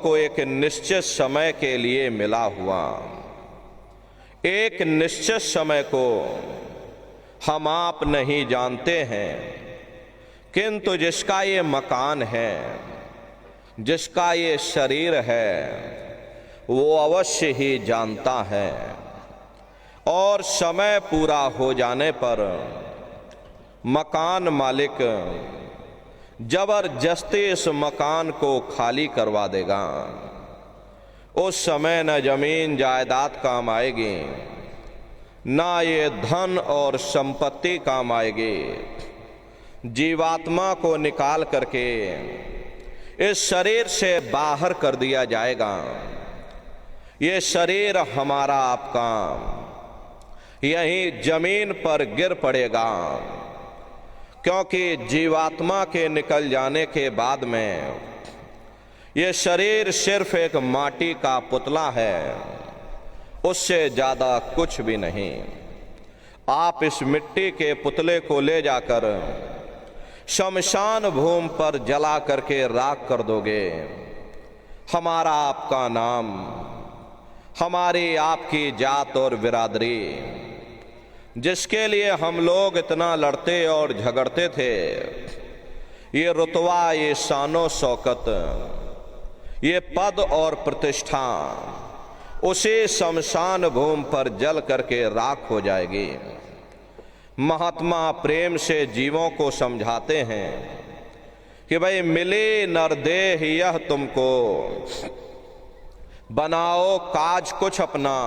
को एक निश्चित समय के लिए मिला हुआ। एक निश्चित समय को हम आप नहीं जानते हैं, किंतु जिसका ये मकान है, जिसका ये शरीर है, वो अवश्य ही जानता है। और समय पूरा हो जाने पर मकान मालिक जबरदस्ती इस मकान को खाली करवा देगा। उस समय न जमीन जायदाद काम आएगी, ना ये धन और संपत्ति काम आएगी। जीवात्मा को निकाल करके इस शरीर से बाहर कर दिया जाएगा। ये शरीर हमारा आपका यहीं जमीन पर गिर पड़ेगा, क्योंकि जीवात्मा के निकल जाने के बाद में ये शरीर सिर्फ एक माटी का पुतला है, उससे ज़्यादा कुछ भी नहीं। आप इस मिट्टी के पुतले को ले जाकर शमशान भूमि पर जला करके राख कर दोगे। हमारा आपका नाम, हमारी आपकी जात और बिरादरी, जिसके लिए हम लोग इतना लड़ते और झगड़ते थे, ये रुतबा, ये शानो शौकत, ये पद और प्रतिष्ठा उसी शमशान भूमि पर जल करके राख हो जाएगी। महात्मा प्रेम से जीवों को समझाते हैं कि भाई मिली नरदेह यह तुमको, बनाओ काज कुछ अपना,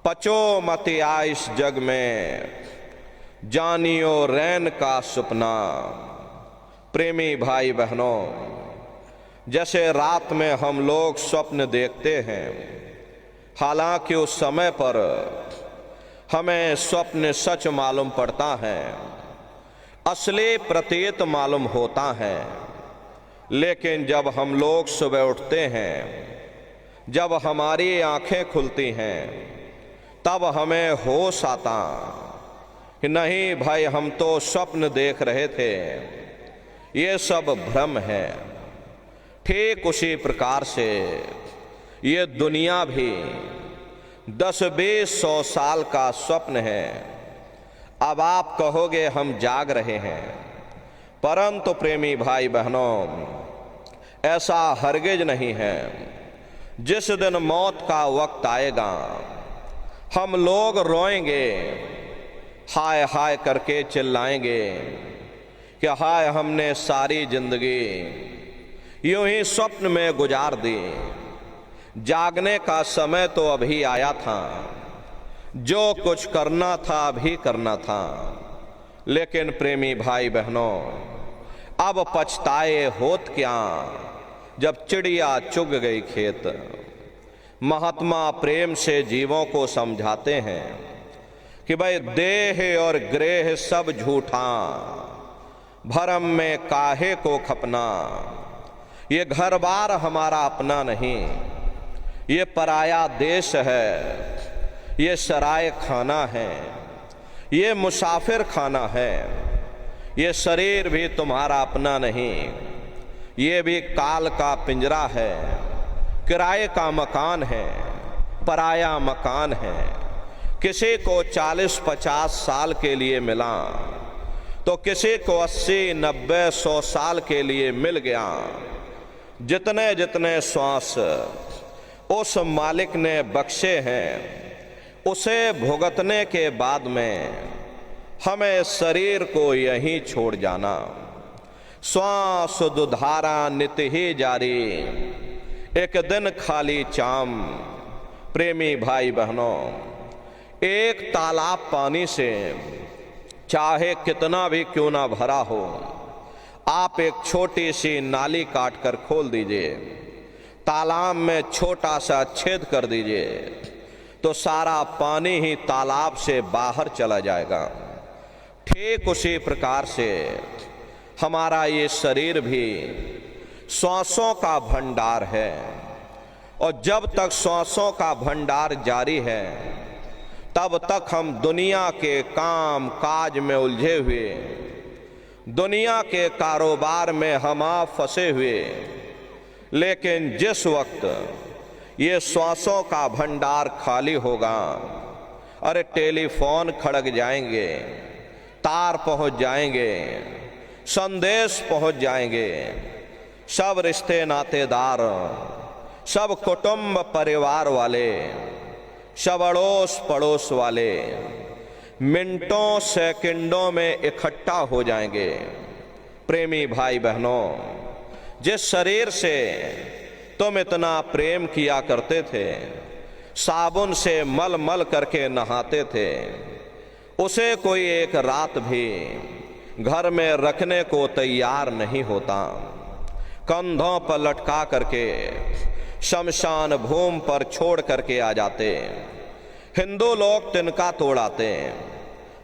पचो मत आइस जग में, जानियो रैन का सुपना। प्रेमी भाई बहनों, जैसे रात में हम लोग स्वप्न देखते हैं, हालांकि उस समय पर हमें स्वप्न सच मालूम पड़ता है, असली प्रतीत मालूम होता है। लेकिन जब हम लोग सुबह उठते हैं, जब हमारी आंखें खुलती हैं, तब हमें होश आता कि नहीं भाई, हम तो स्वप्न देख रहे थे, ये सब भ्रम है। ठीक उसी प्रकार से ये दुनिया भी 10-20-100 साल का स्वप्न है। अब आप कहोगे हम जाग रहे हैं, परंतु प्रेमी भाई बहनों, ऐसा हरगिज नहीं है। जिस दिन मौत का वक्त आएगा, हम लोग रोएंगे, हाय हाय करके चिल्लाएंगे कि हाय, हमने सारी जिंदगी यूं ही स्वप्न में गुजार दी। जागने का समय तो अभी आया था, जो कुछ करना था अभी करना था। लेकिन प्रेमी भाई बहनों, अब पछताए होत क्या, जब चिड़िया चुग गई खेत। महात्मा प्रेम से जीवों को समझाते हैं कि भाई देह और ग्रेह सब झूठा, भरम में काहे को खपना। ये घर बार हमारा अपना नहीं, ये पराया देश है, ये सराय खाना है, ये मुसाफिर खाना है। ये शरीर भी तुम्हारा अपना नहीं, ये भी काल का पिंजरा है, किराए का मकान है, पराया मकान है। किसी को 40-50 साल के लिए मिला, तो किसी को 80-90-100 साल के लिए मिल गया। जितने जितने श्वास उस मालिक ने बख्शे हैं, उसे भुगतने के बाद में हमें शरीर को यहीं छोड़ जाना। श्वास दुधारा नित ही जारी, एक दिन खाली चाम। प्रेमी भाई बहनों, एक तालाब पानी से चाहे कितना भी क्यों ना भरा हो, आप एक छोटी सी नाली काट कर खोल दीजिए, तालाब में छोटा सा छेद कर दीजिए, तो सारा पानी ही तालाब से बाहर चला जाएगा। ठीक उसी प्रकार से हमारा ये शरीर भी श्वासों का भंडार है, और जब तक श्वासों का भंडार जारी है, तब तक हम दुनिया के काम काज में उलझे हुए, दुनिया के कारोबार में हम आप फंसे हुए, लेकिन जिस वक्त ये श्वासों का भंडार खाली होगा, अरे टेलीफोन खड़क जाएंगे, तार पहुंच जाएंगे, संदेश पहुंच जाएंगे, सब रिश्ते नातेदार, सब कुटुंब परिवार वाले, सब अड़ोस पड़ोस वाले मिनटों सेकंडों में इकट्ठा हो जाएंगे। प्रेमी भाई बहनों, जिस शरीर से तुम इतना प्रेम किया करते थे, साबुन से मल मल करके नहाते थे, उसे कोई एक रात भी घर में रखने को तैयार नहीं होता। कंधों पर लटका करके शमशान भूमि पर छोड़ करके आ जाते। हिंदू लोग तिनका तोड़ाते,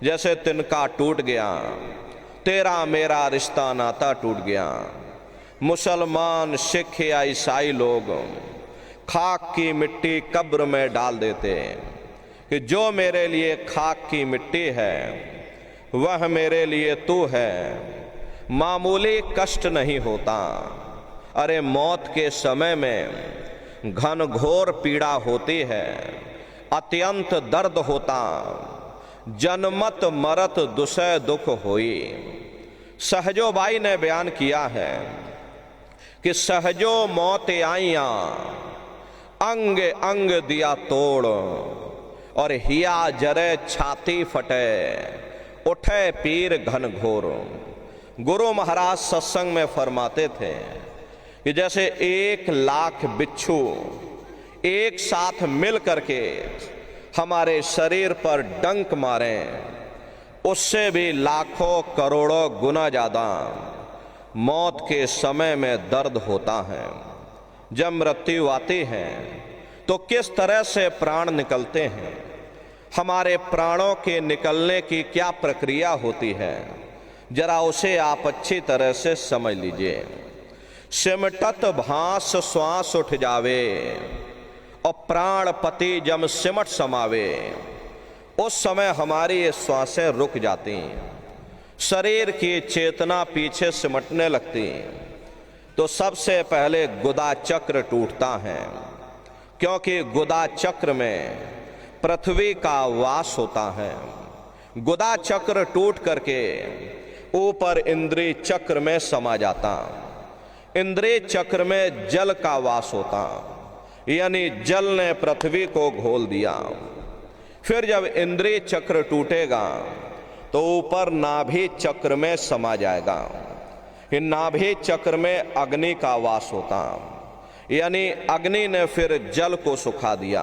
जैसे तिनका टूट गया, तेरा मेरा रिश्ता नाता टूट गया। मुसलमान, सिख या ईसाई लोग खाक की मिट्टी कब्र में डाल देते कि जो मेरे लिए खाक की मिट्टी है वह मेरे लिए तू है। मामूली कष्ट नहीं होता, अरे मौत के समय में घनघोर पीड़ा होती है, अत्यंत दर्द होता, जन्मत मरत दुसह दुख होई। सहजोबाई ने बयान किया है कि सहजो मौत आइया, अंग अंग दिया तोड़, और हिया जरे छाती फटे, उठे पीर घनघोर। गुरु महाराज सत्संग में फरमाते थे कि जैसे 1,00,000 बिच्छू एक साथ मिल करके हमारे शरीर पर डंक मारें, उससे भी लाखों करोड़ों गुना ज्यादा मौत के समय में दर्द होता है। जब मृत्यु आती है तो किस तरह से प्राण निकलते हैं, हमारे प्राणों के निकलने की क्या प्रक्रिया होती है, जरा उसे आप अच्छी तरह से समझ लीजिए। सिमटत भांस श्वास उठ जावे, और प्राणपति जब सिमट समावे, उस समय हमारी ये श्वासें रुक जाती, शरीर की चेतना पीछे सिमटने लगती। तो सबसे पहले गुदा चक्र टूटता है, क्योंकि गुदा चक्र में पृथ्वी का वास होता है। गुदा चक्र टूट करके ऊपर इंद्रिय चक्र में समा जाता। इंद्रिय चक्र में जल का वास होता, यानी जल ने पृथ्वी को घोल दिया। फिर जब इंद्रिय चक्र टूटेगा तो ऊपर नाभि चक्र में समा जाएगा। इन नाभि चक्र में अग्नि का वास होता, यानी अग्नि ने फिर जल को सुखा दिया।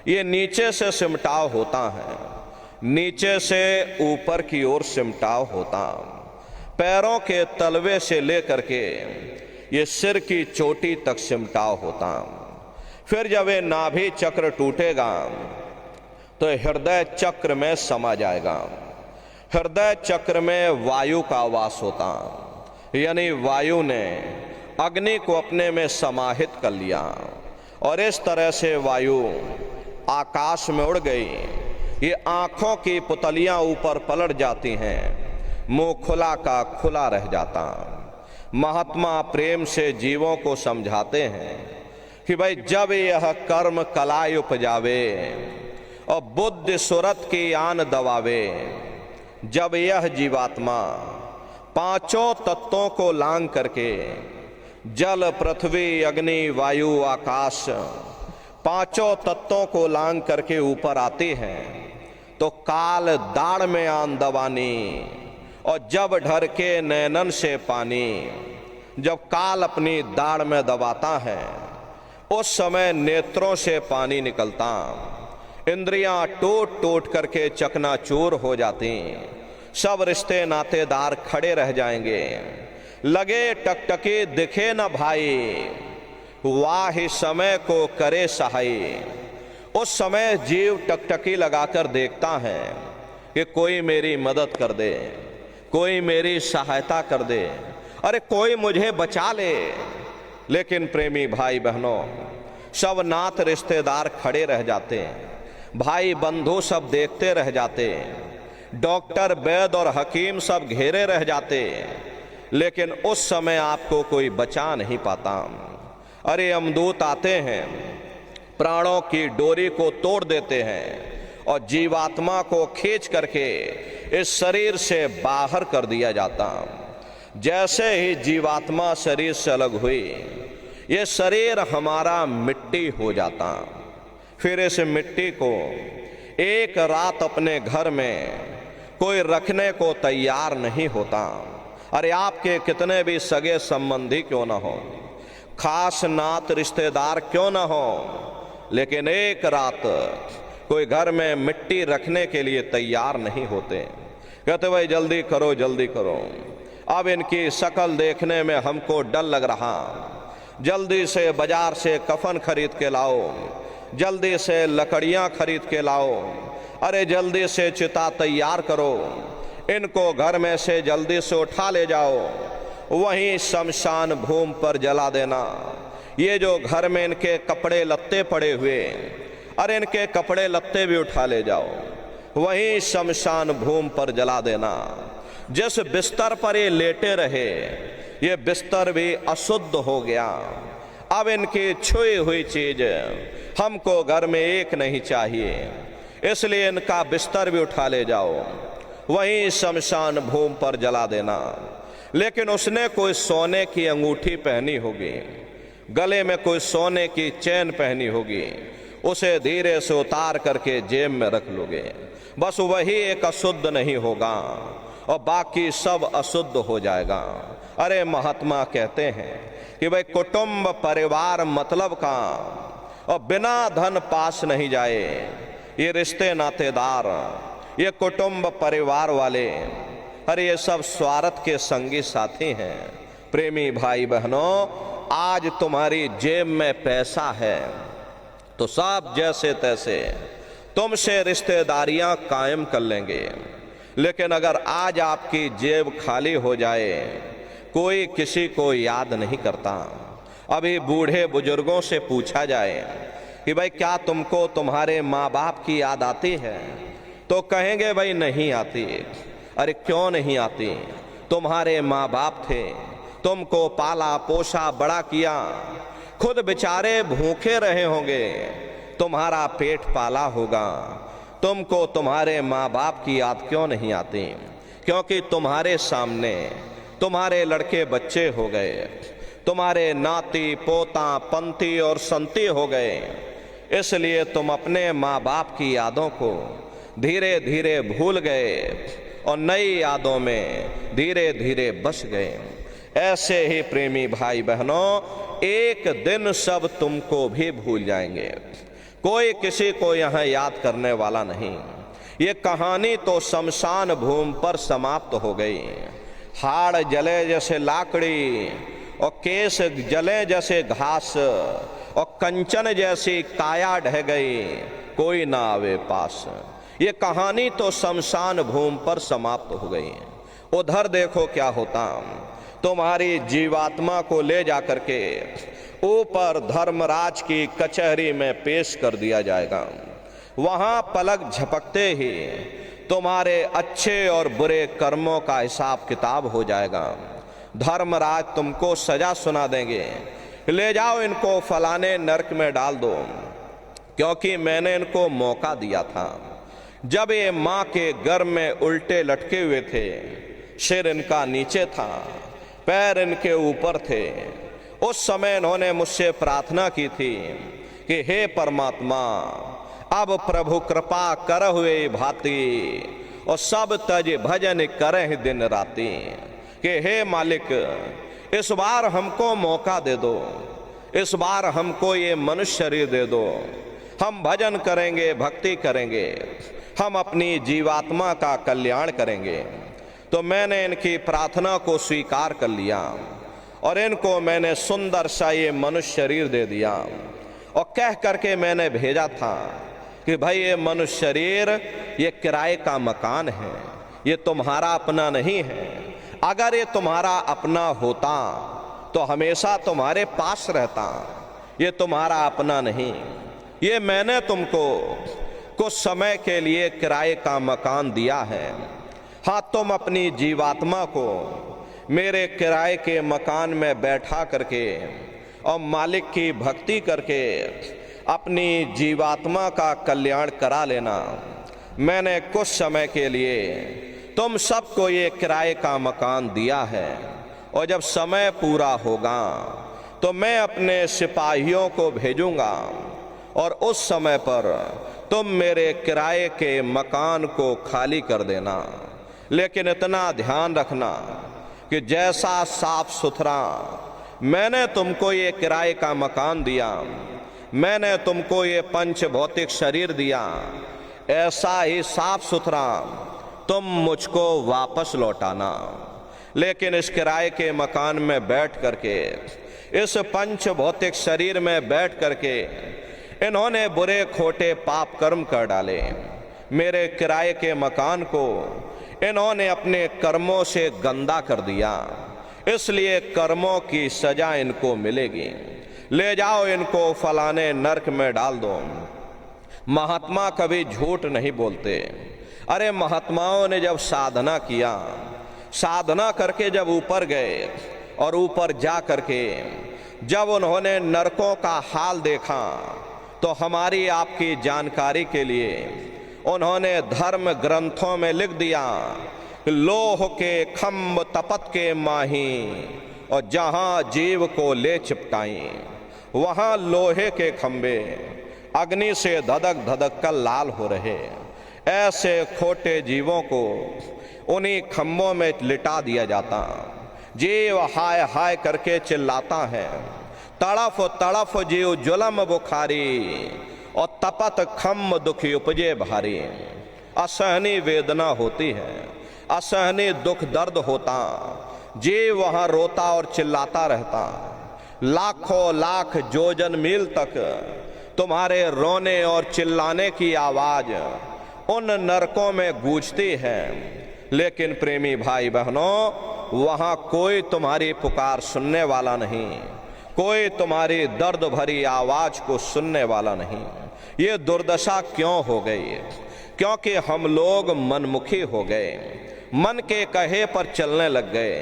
ये नीचे से सिमटाव होता है, नीचे से ऊपर की ओर सिमटाव होता। पैरों के तलवे से लेकर के ये सिर की चोटी तक सिमटाव होता। फिर जब ये नाभि चक्र टूटेगा तो हृदय चक्र में समा जाएगा। हृदय चक्र में वायु का वास होता, यानी वायु ने अग्नि को अपने में समाहित कर लिया, और इस तरह से वायु आकाश में उड़ गई। ये आंखों की पुतलियां ऊपर पलट जाती हैं, मुंह खुला का खुला रह जाता। महात्मा प्रेम से जीवों को समझाते हैं कि भाई जब यह कर्म कलाई उपजावे और बुद्धि सुरत की आन दबावे, जब यह जीवात्मा पांचों तत्वों को लांग करके जल पृथ्वी अग्नि वायु आकाश पांचों तत्वों को लांग करके ऊपर आती है, तो काल दाढ़ में आन दबानी, और जब ढर के नैनन से पानी। जब काल अपनी दाढ़ में दबाता है उस समय नेत्रों से पानी निकलता, इंद्रियां टूट टूट करके चकनाचूर हो जाती, सब रिश्ते नातेदार खड़े रह जाएंगे। लगे टकटकी दिखे न भाई, वाह समय को करे सहाई। उस समय जीव टकटकी लगाकर देखता है कि कोई मेरी मदद कर दे, कोई मेरी सहायता कर दे, अरे कोई मुझे बचा ले। लेकिन प्रेमी भाई बहनों, सब नात रिश्तेदार खड़े रह जाते, भाई बंधु सब देखते रह जाते, डॉक्टर वैद्य और हकीम सब घेरे रह जाते, लेकिन उस समय आपको कोई बचा नहीं पाता। अरे यमदूत आते हैं, प्राणों की डोरी को तोड़ देते हैं और जीवात्मा को खींच करके इस शरीर से बाहर कर दिया जाता। जैसे ही जीवात्मा शरीर से अलग हुई, ये शरीर हमारा मिट्टी हो जाता। फिर इस मिट्टी को एक रात अपने घर में कोई रखने को तैयार नहीं होता। अरे आपके कितने भी सगे संबंधी क्यों ना हो, खास नात रिश्तेदार क्यों ना हो, लेकिन एक रात कोई घर में मिट्टी रखने के लिए तैयार नहीं होते। कहते भाई जल्दी करो जल्दी करो, अब इनकी शक्ल देखने में हमको डर लग रहा, जल्दी से बाजार से कफन खरीद के लाओ, जल्दी से लकड़ियां खरीद के लाओ, अरे जल्दी से चिता तैयार करो, इनको घर में से जल्दी से उठा ले जाओ, वहीं शमशान भूमि पर जला देना। ये जो घर में इनके कपड़े लत्ते पड़े हुए, अरे इनके कपड़े लत्ते भी उठा ले जाओ, वहीं शमशान भूमि पर जला देना। जिस बिस्तर पर ये लेटे रहे, ये बिस्तर भी अशुद्ध हो गया। अब इनकी छुई हुई चीज हमको घर में एक नहीं चाहिए, इसलिए इनका बिस्तर भी उठा ले जाओ, वहीं शमशान भूमि पर जला देना। लेकिन उसने कोई सोने की अंगूठी पहनी होगी, गले में कोई सोने की चैन पहनी होगी, उसे धीरे से उतार करके जेब में रख लोगे। बस वही एक अशुद्ध नहीं होगा और बाकी सब अशुद्ध हो जाएगा। अरे महात्मा कहते हैं कि भाई कुटुंब परिवार मतलब का, और बिना धन पास नहीं जाए। ये रिश्ते नातेदार, ये कुटुंब परिवार वाले, अरे ये सब स्वार्थ के संगी साथी हैं। प्रेमी भाई बहनों, आज तुम्हारी जेब में पैसा है तो सब जैसे तैसे तुमसे रिश्तेदारियां कायम कर लेंगे, लेकिन अगर आज आपकी जेब खाली हो जाए, कोई किसी को याद नहीं करता। अभी बूढ़े बुजुर्गों से पूछा जाए कि भाई क्या तुमको तुम्हारे माँ बाप की याद आती है, तो कहेंगे भाई नहीं आती। अरे क्यों नहीं आती? तुम्हारे माँ बाप थे, तुमको पाला पोसा बड़ा किया, खुद बेचारे भूखे रहे होंगे, तुम्हारा पेट पाला होगा, तुमको तुम्हारे माँ बाप की याद क्यों नहीं आती? क्योंकि तुम्हारे सामने तुम्हारे लड़के बच्चे हो गए, तुम्हारे नाती पोता पंती और संती हो गए, इसलिए तुम अपने माँ बाप की यादों को धीरे धीरे भूल गए और नई यादों में धीरे धीरे बस गए। ऐसे ही प्रेमी भाई बहनों, एक दिन सब तुमको भी भूल जाएंगे, कोई किसी को यहाँ याद करने वाला नहीं। ये कहानी तो शमशान भूमि पर समाप्त हो गई। हाड़ जले जैसे लाकड़ी और केस जले जैसे घास और कंचन जैसी काया ढह गई, कोई ना आवे पास। ये कहानी तो शमशान भूमि पर समाप्त हो गई। उधर देखो क्या होता, तुम्हारी जीवात्मा को ले जाकर के ऊपर धर्मराज की कचहरी में पेश कर दिया जाएगा। वहां पलक झपकते ही तुम्हारे अच्छे और बुरे कर्मों का हिसाब किताब हो जाएगा। धर्मराज तुमको सजा सुना देंगे, ले जाओ इनको फलाने नरक में डाल दो, क्योंकि मैंने इनको मौका दिया था। जब ये माँ के गर्भ में उल्टे लटके हुए थे, सिर इनका नीचे था, पैर इनके ऊपर थे, उस समय इन्होंने मुझसे प्रार्थना की थी कि हे परमात्मा, अब प्रभु कृपा कर हुए भांति और सब तज भजन करे दिन राती, कि हे मालिक इस बार हमको मौका दे दो, इस बार हमको ये मनुष्य शरीर दे दो, हम भजन करेंगे, भक्ति करेंगे, हम अपनी जीवात्मा का कल्याण करेंगे। तो मैंने इनकी प्रार्थना को स्वीकार कर लिया और इनको मैंने सुंदर सा ये मनुष्य शरीर दे दिया और कह करके मैंने भेजा था कि भाई ये मनुष्य शरीर ये किराए का मकान है, ये तुम्हारा अपना नहीं है। अगर ये तुम्हारा अपना होता तो हमेशा तुम्हारे पास रहता, ये तुम्हारा अपना नहीं। ये मैंने तुमको कुछ समय के लिए किराए का मकान दिया है। हाँ, तुम अपनी जीवात्मा को मेरे किराए के मकान में बैठा करके और मालिक की भक्ति करके अपनी जीवात्मा का कल्याण करा लेना। मैंने कुछ समय के लिए तुम सबको ये किराए का मकान दिया है, और जब समय पूरा होगा तो मैं अपने सिपाहियों को भेजूंगा और उस समय पर तुम मेरे किराए के मकान को खाली कर देना। लेकिन इतना ध्यान रखना कि जैसा साफ सुथरा मैंने तुमको ये किराए का मकान दिया, मैंने तुमको ये पंच भौतिक शरीर दिया, ऐसा ही साफ सुथरा तुम मुझको वापस लौटाना। लेकिन इस किराए के मकान में बैठ करके, इस पंच भौतिक शरीर में बैठ करके इन्होंने बुरे खोटे पाप कर्म कर डाले। मेरे किराए के मकान को इन्होंने अपने कर्मों से गंदा कर दिया, इसलिए कर्मों की सजा इनको मिलेगी। ले जाओ इनको फलाने नरक में डाल दो। महात्मा कभी झूठ नहीं बोलते। अरे महात्माओं ने जब साधना किया, साधना करके जब ऊपर गए और ऊपर जा करके जब उन्होंने नरकों का हाल देखा, तो हमारी आपकी जानकारी के लिए उन्होंने धर्म ग्रंथों में लिख दिया, लोह के खम्भ तपत के माही, और जहां जीव को ले चिपकाई वहां लोहे के खंबे अग्नि से धधक धधक कर लाल हो रहे। ऐसे खोटे जीवों को उन्हीं खंभों में लिटा दिया जाता। जीव हाय हाय करके चिल्लाता है, तड़फ तड़फ जीव जुलम बुखारी, और तपत खम्भ दुखी उपजे भारी। असहनीय वेदना होती है, असहनीय दुख दर्द होता, जीव वहां रोता और चिल्लाता रहता। लाखों लाख जोजन मील तक तुम्हारे रोने और चिल्लाने की आवाज उन नरकों में गूंजती है। लेकिन प्रेमी भाई बहनों, वहां कोई तुम्हारी पुकार सुनने वाला नहीं, कोई तुम्हारी दर्द भरी आवाज को सुनने वाला नहीं। ये दुर्दशा क्यों हो गई? क्योंकि हम लोग मनमुखी हो गए, मन के कहे पर चलने लग गए,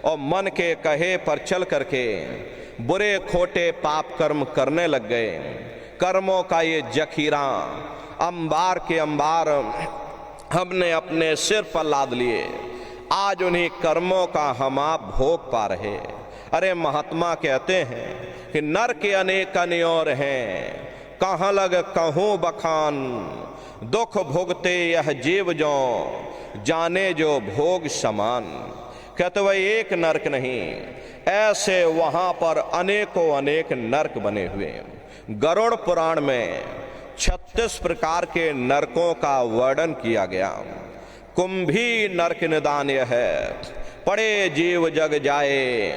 और मन के कहे पर चल करके बुरे खोटे पाप कर्म करने लग गए। कर्मों का ये जखीरा अंबार के अंबार हमने अपने सिर पर लाद लिए। आज उन्हीं कर्मों का हम आप भोग पा रहे। अरे महात्मा कहते हैं कि नर के अनेक अनियोर हैं, कहाँ लग कहूँ बखान, दुख भोगते यह जीव जो जाने जो भोग समान। कहते वह एक नरक नहीं, ऐसे वहां पर अनेकों अनेक नरक बने हुए। गरुड़ पुराण में 36 प्रकार के नरकों का वर्णन किया गया। कुंभी नरक निदान यह है, पड़े जीव जग जाए,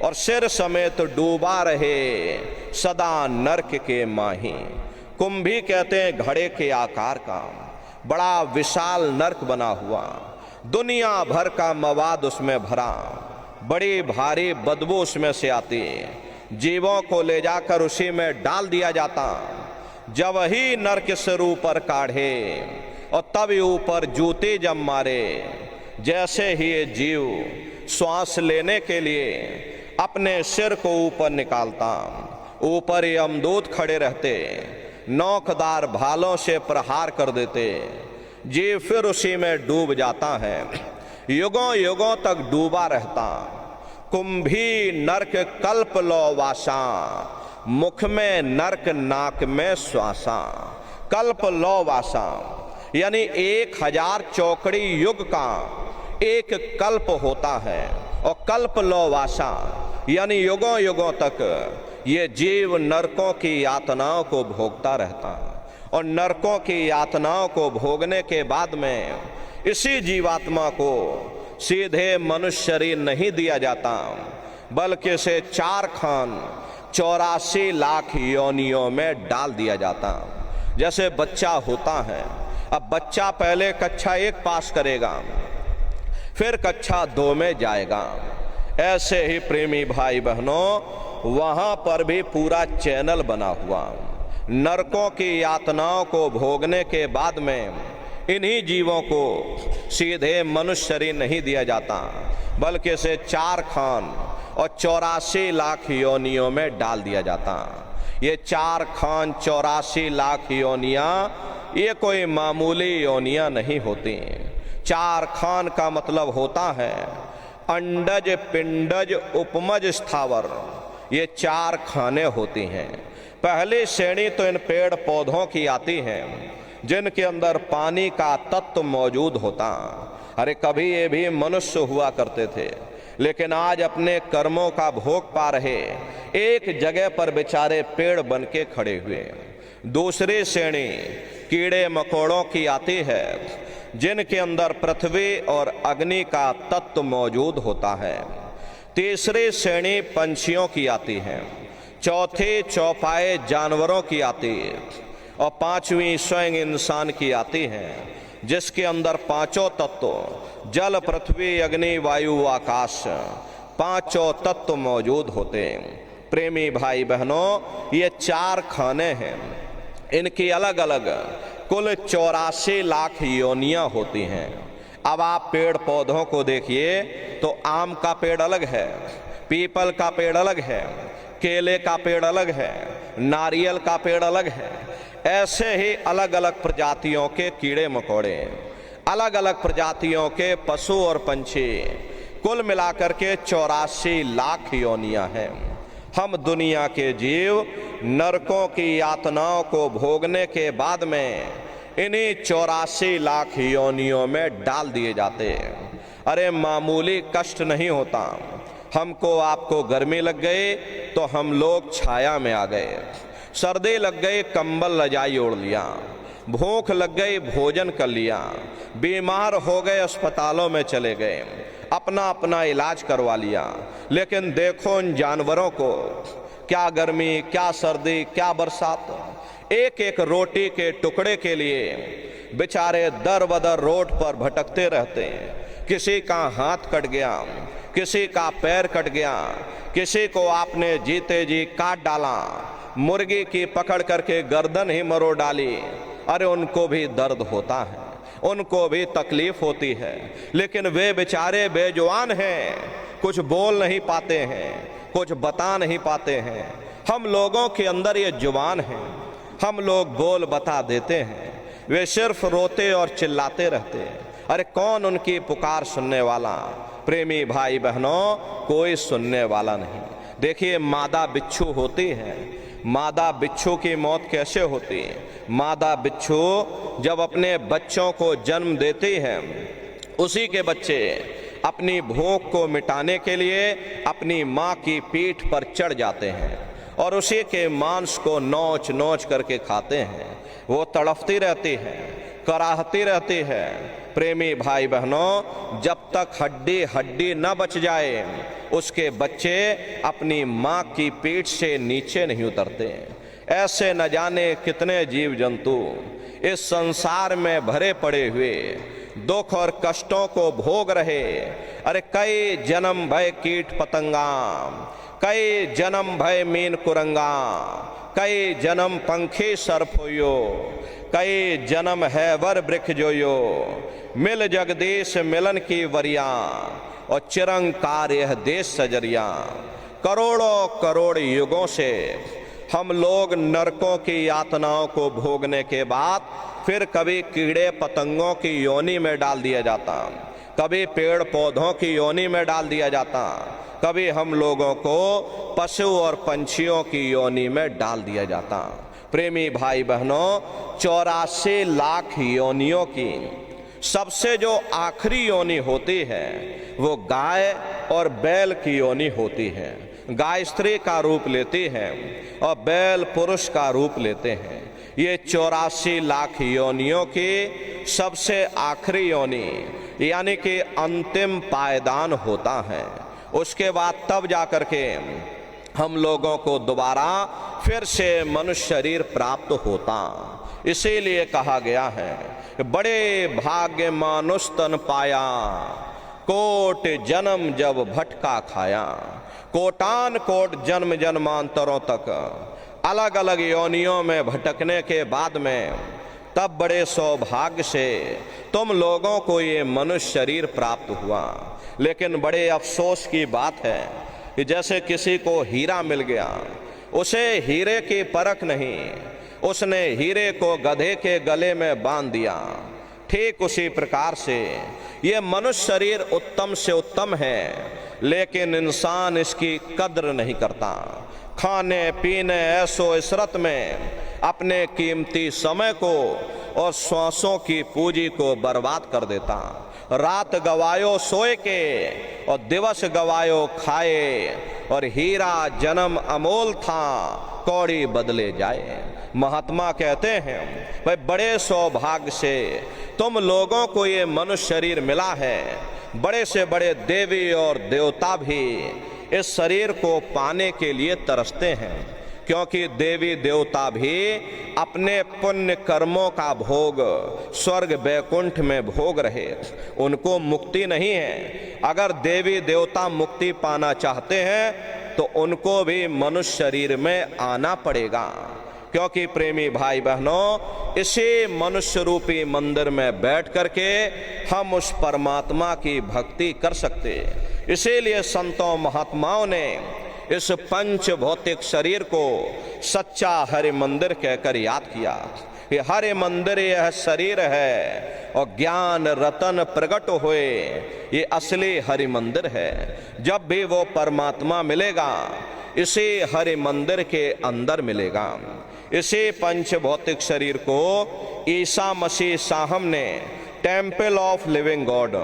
और सिर समेत डूबा रहे सदा नरक के माही। कुंभी कहते हैं घड़े के आकार का बड़ा विशाल नरक बना हुआ, दुनिया भर का मवाद उसमें भरा, बड़ी भारी बदबू उसमें से आती, जीवों को ले जाकर उसी में डाल दिया जाता। जब ही नरक सिर ऊपर काढ़े और तब ऊपर जूते जब मारे, जैसे ही ये जीव श्वास लेने के लिए अपने सिर को ऊपर निकालता, ऊपर यमदूत खड़े रहते, नोकदार भालों से प्रहार कर देते। जीव फिर उसी में डूब जाता है, युगों युगों तक डूबा रहता। कुंभी नरक कल्प लो वासा, मुख में नरक नाक में श्वासा। कल्प लो वासा यानी 1000 चौकड़ी युग का एक कल्प होता है, और कल्प लो वासा यानी युगों युगों तक ये जीव नरकों की यातनाओं को भोगता रहता। और नरकों की यातनाओं को भोगने के बाद में इसी जीवात्मा को सीधे मनुष्य शरीर नहीं दिया जाता, बल्कि इसे 4 खान 84 लाख योनियों में डाल दिया जाता। जैसे बच्चा होता है, अब बच्चा पहले कक्षा 1 पास करेगा, फिर कक्षा 2 में जाएगा। ऐसे ही प्रेमी भाई बहनों, वहां पर भी पूरा चैनल बना हुआ। नरकों की यातनाओं को भोगने के बाद में इन्हीं जीवों को सीधे मनुष्य शरीर नहीं दिया जाता, बल्कि इसे 4 खान और 84 लाख योनियों में डाल दिया जाता। ये 4 खान 84 लाख योनियां, ये कोई मामूली योनियां नहीं होती। 4 खान का मतलब होता है अंडज, पिंडज, उपमज, स्थावर, ये 4 खाने होती हैं। पहली श्रेणी तो इन पेड़ पौधों की आती है जिनके अंदर पानी का तत्व मौजूद होता। अरे कभी ये भी मनुष्य हुआ करते थे, लेकिन आज अपने कर्मों का भोग पा रहे एक जगह पर बेचारे पेड़ बन के खड़े हुए। दूसरी श्रेणी कीड़े मकोड़ों की आती है जिनके अंदर पृथ्वी और अग्नि का तत्व मौजूद होता है। तीसरी श्रेणी पंछियों की आती है। चौथी चौपाए जानवरों की आती है और पांचवी स्वयं इंसान की आती है, जिसके अंदर पांचों तत्व जल, पृथ्वी, अग्नि, वायु, आकाश, पांचों तत्व मौजूद होते हैं। प्रेमी भाई बहनों, ये 4 खाने हैं, इनकी अलग अलग कुल 84 लाख योनियां होती हैं। अब आप पेड़ पौधों को देखिए तो आम का पेड़ अलग है, पीपल का पेड़ अलग है, केले का पेड़ अलग है, नारियल का पेड़ अलग है। ऐसे ही अलग अलग प्रजातियों के कीड़े मकोड़े, अलग अलग प्रजातियों के पशु और पंछी, कुल मिलाकर के 84 लाख योनियां हैं। हम दुनिया के जीव नरकों की यातनाओं को भोगने के बाद में इन्हीं 84 लाख योनियों में डाल दिए जाते हैं। अरे मामूली कष्ट नहीं होता। हमको आपको गर्मी लग गई तो हम लोग छाया में आ गए, सर्दी लग गई कंबल रजाई ओढ़ लिया, भूख लग गई भोजन कर लिया, बीमार हो गए अस्पतालों में चले गए, अपना अपना इलाज करवा लिया। लेकिन देखो उन जानवरों को, क्या गर्मी, क्या सर्दी, क्या बरसात, एक एक रोटी के टुकड़े के लिए बेचारे दर बदर रोड पर भटकते रहते हैं। किसी का हाथ कट गया, किसी का पैर कट गया, किसी को आपने जीते जी काट डाला, मुर्गी की पकड़ करके गर्दन ही मरोड़ डाली। अरे उनको भी दर्द होता है, उनको भी तकलीफ होती है, लेकिन वे बेचारे बेजुबान हैं, कुछ बोल नहीं पाते हैं, कुछ बता नहीं पाते हैं। हम लोगों के अंदर ये जुबान है, हम लोग बोल बता देते हैं, वे सिर्फ रोते और चिल्लाते रहते हैं। अरे कौन उनकी पुकार सुनने वाला? प्रेमी भाई बहनों, कोई सुनने वाला नहीं। देखिए मादा बिच्छू होती है, मादा बिच्छू की मौत कैसे होती है? मादा बिच्छू जब अपने बच्चों को जन्म देती है, उसी के बच्चे अपनी भूख को मिटाने के लिए अपनी माँ की पीठ पर चढ़ जाते हैं और उसी के मांस को नोच नोच करके खाते हैं। वो तड़फती रहती है, कराहती रहती है। प्रेमी भाई बहनों, जब तक हड्डी हड्डी न बच जाए उसके बच्चे अपनी माँ की पीठ से नीचे नहीं उतरते। ऐसे न जाने कितने जीव जंतु इस संसार में भरे पड़े हुए दुख और कष्टों को भोग रहे। अरे कई जन्म भय कीट पतंगा, कई जन्म भय मीन कुरंगा, कई जन्म पंखी सर्प होयो, कई जन्म है वर वृक्ष जोयो, मिल जगदीश मिलन की वरिया और चिरंकार यह देश सजरिया। करोड़ों करोड़ युगों से हम लोग नरकों की यातनाओं को भोगने के बाद फिर कभी कीड़े पतंगों की योनि में डाल दिया जाता, कभी पेड़ पौधों की योनि में डाल दिया जाता, कभी हम लोगों को पशु और पंछियों की योनि में डाल दिया जाता। प्रेमी भाई बहनों, 84 लाख योनियों की सबसे जो आखिरी योनि होती है वो गाय और बैल की योनि होती है। गाय स्त्री का रूप लेती है और बैल पुरुष का रूप लेते हैं। ये 84 लाख योनियों की सबसे आखिरी योनि यानी कि अंतिम पायदान होता है। उसके बाद तब जाकर के हम लोगों को दोबारा फिर से मनुष्य शरीर प्राप्त होता। इसीलिए कहा गया है, बड़े भाग्य मानुष तन पाया, कोट जन्म जब भटका खाया। कोटान कोट जन्म जन्मांतरों तक अलग अलग योनियों में भटकने के बाद में तब बड़े सौभाग्य से तुम लोगों को ये मनुष्य शरीर प्राप्त हुआ। लेकिन बड़े अफसोस की बात है, कि जैसे किसी को हीरा मिल गया, उसे हीरे की परख नहीं, उसने हीरे को गधे के गले में बांध दिया। ठीक उसी प्रकार से ये मनुष्य शरीर उत्तम से उत्तम है, लेकिन इंसान इसकी कद्र नहीं करता। खाने पीने ऐशो इशरत में अपने कीमती समय को और श्वासों की पूंजी को बर्बाद कर देता। रात गवायो सोए के और दिवस गवायो खाए, और हीरा जन्म अमोल था कौड़ी बदले जाए। महात्मा कहते हैं भाई बड़े सौभाग्य से तुम लोगों को ये मनुष्य शरीर मिला है। बड़े से बड़े देवी और देवता भी इस शरीर को पाने के लिए तरसते हैं, क्योंकि देवी देवता भी अपने पुण्य कर्मों का भोग स्वर्ग बैकुंठ में भोग रहे, उनको मुक्ति नहीं है। अगर देवी देवता मुक्ति पाना चाहते हैं तो उनको भी मनुष्य शरीर में आना पड़ेगा, क्योंकि प्रेमी भाई बहनों, इसी मनुष्य रूपी मंदिर में बैठ करके हम उस परमात्मा की भक्ति कर सकते। इसीलिए संतों महात्माओं ने इस पंच भौतिक शरीर को सच्चा हरि मंदिर कहकर याद किया। ये हरि मंदिर यह शरीर है और ज्ञान रतन प्रकट हुए ये असली हरि मंदिर है। जब भी वो परमात्मा मिलेगा इसी हरि मंदिर के अंदर मिलेगा। इसी पंच भौतिक शरीर को ईसा मसीह साहब ने टेम्पल ऑफ लिविंग गॉड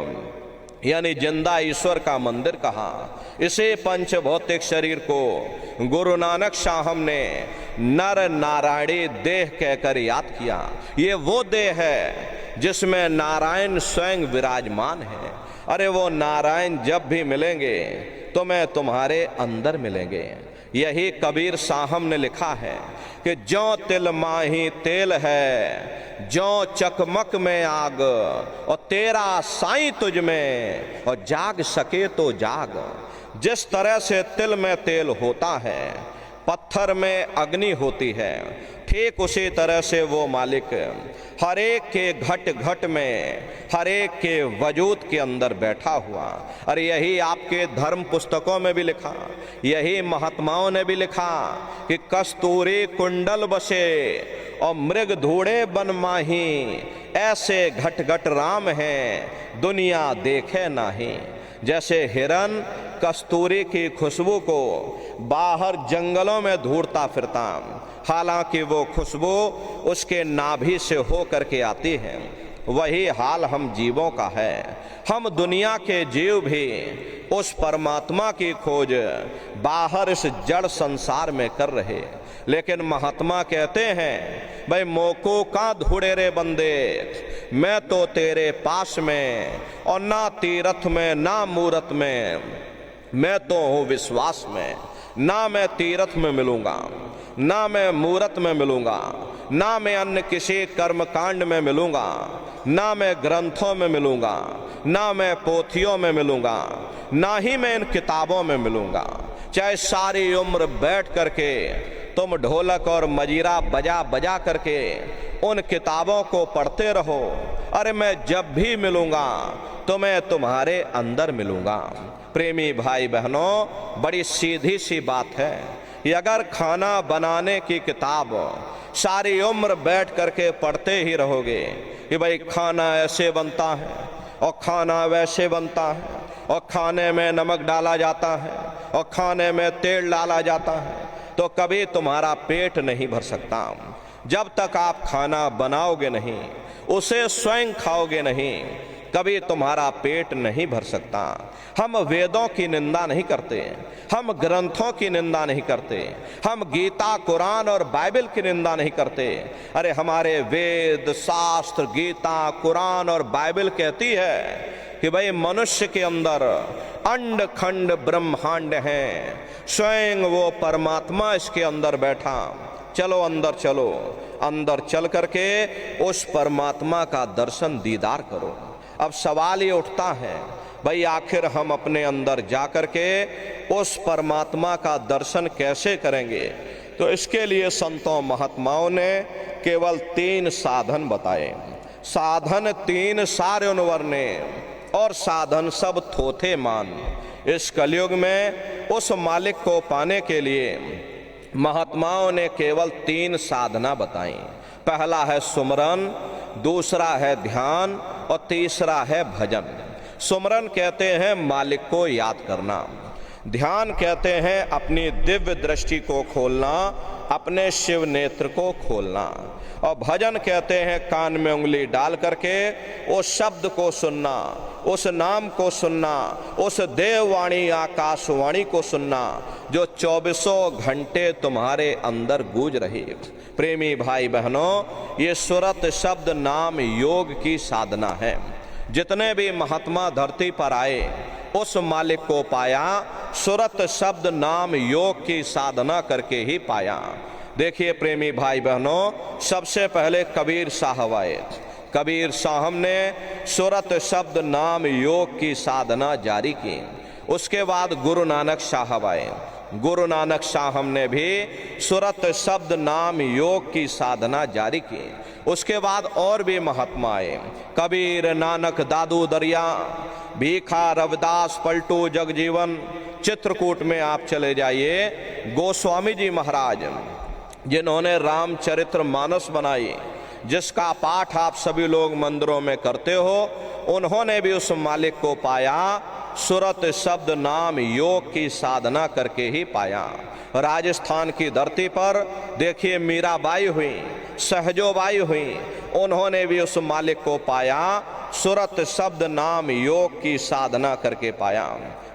यानी जिंदा ईश्वर का मंदिर कहा। इसे पंच भौतिक शरीर को गुरु नानक साहब ने नर नारायणी देह कहकर याद किया। ये वो देह है जिसमें नारायण स्वयं विराजमान है। अरे वो नारायण जब भी मिलेंगे तो मैं तुम्हारे अंदर मिलेंगे। यही कबीर साहब ने लिखा है कि ज्यों तिल माही तेल है, ज्यों चकमक में आग, और तेरा साईं तुझ में, और जाग सके तो जाग। जिस तरह से तिल में तेल होता है, पत्थर में अग्नि होती है, ठीक उसी तरह से वो मालिक हर एक के घट घट में, हर एक के वजूद के अंदर बैठा हुआ। और यही आपके धर्म पुस्तकों में भी लिखा, यही महात्माओं ने भी लिखा कि कस्तूरी कुंडल बसे और मृग धूड़े बन माही, ऐसे घट घट राम हैं दुनिया देखे नाही। जैसे हिरन कस्तूरी की खुशबू को बाहर जंगलों में ढूंढता फिरता, हालांकि वो खुशबू उसके नाभि से हो करके आती है, वही हाल हम जीवों का है। हम दुनिया के जीव भी उस परमात्मा की खोज बाहर इस जड़ संसार में कर रहे, लेकिन महात्मा कहते हैं भाई मोको का ढूंढे रे बंदे, मैं तो तेरे पास में, और ना तीरथ में ना मूरत में, मैं तो हूँ विश्वास में। ना मैं तीरथ में मिलूंगा, ना मैं मूरत में मिलूंगा, ना मैं अन्य किसी कर्मकांड में मिलूंगा, ना मैं ग्रंथों में मिलूंगा, ना मैं पोथियों में मिलूंगा, ना ही मैं इन किताबों में मिलूंगा। चाहे सारी उम्र बैठ करके तुम ढोलक और मजीरा बजा बजा करके उन किताबों को पढ़ते रहो, अरे मैं जब भी मिलूंगा तो मैं तुम्हारे अंदर मिलूंगा। प्रेमी भाई बहनों, बड़ी सीधी सी बात है कि अगर खाना बनाने की किताब सारी उम्र बैठ करके पढ़ते ही रहोगे कि भाई खाना ऐसे बनता है और खाना वैसे बनता है, और खाने में नमक डाला जाता है और खाने में तेल डाला जाता है, तो कभी तुम्हारा पेट नहीं भर सकता। जब तक आप खाना बनाओगे नहीं, उसे स्वयं खाओगे नहीं, कभी तुम्हारा पेट नहीं भर सकता। हम वेदों की निंदा नहीं करते, हम ग्रंथों की निंदा नहीं करते, हम गीता कुरान और बाइबल की निंदा नहीं करते। अरे हमारे वेद शास्त्र गीता कुरान और बाइबल कहती है कि भाई मनुष्य के अंदर अंड खंड ब्रह्मांड हैं, स्वयं वो परमात्मा इसके अंदर बैठा। चलो अंदर चलो, अंदर चल करके उस परमात्मा का दर्शन दीदार करो। अब सवाल ये उठता है भाई आखिर हम अपने अंदर जा करके उस परमात्मा का दर्शन कैसे करेंगे? तो इसके लिए संतों महात्माओं ने केवल 3 साधन बताए। साधन 3 सारे उनवर ने, और साधन सब थोथे मान। इस कलयुग में उस मालिक को पाने के लिए महात्माओं ने केवल 3 साधना बताई। पहला है सुमरन, दूसरा है ध्यान और तीसरा है भजन। सुमरन कहते हैं मालिक को याद करना, ध्यान कहते हैं अपनी दिव्य दृष्टि को खोलना, अपने शिव नेत्र को खोलना, और भजन कहते हैं कान में उंगली डाल करके उस शब्द को सुनना, उस नाम को सुनना, उस देववाणी आकाशवाणी को सुनना जो 24 घंटे तुम्हारे अंदर गूंज रही। प्रेमी भाई बहनों, ये सुरत शब्द नाम योग की साधना है। जितने भी महात्मा धरती पर आए उस मालिक को पाया, सुरत शब्द नाम योग की साधना करके ही पाया। देखिए प्रेमी भाई बहनों, सबसे पहले कबीर साहब आए। कबीर साहब ने सुरत शब्द नाम योग की साधना जारी की। उसके बाद गुरु नानक साहब आए। गुरु नानक साहब ने भी सुरत शब्द नाम योग की साधना जारी की। उसके बाद और भी महात्मा आए, कबीर, नानक, दादू दरिया, भीखा, रविदास, पलटू, जगजीवन। चित्रकूट में आप चले जाइए, गोस्वामी जी महाराज जिन्होंने रामचरित्र मानस बनाई, जिसका पाठ आप सभी लोग मंदिरों में करते हो, उन्होंने भी उस मालिक को पाया, सुरत शब्द नाम योग की साधना करके ही पाया। राजस्थान की धरती पर देखिए मीराबाई हुई, सहजोबाई हुई, उन्होंने भी उस मालिक को पाया, सुरत शब्द नाम योग की साधना करके पाया।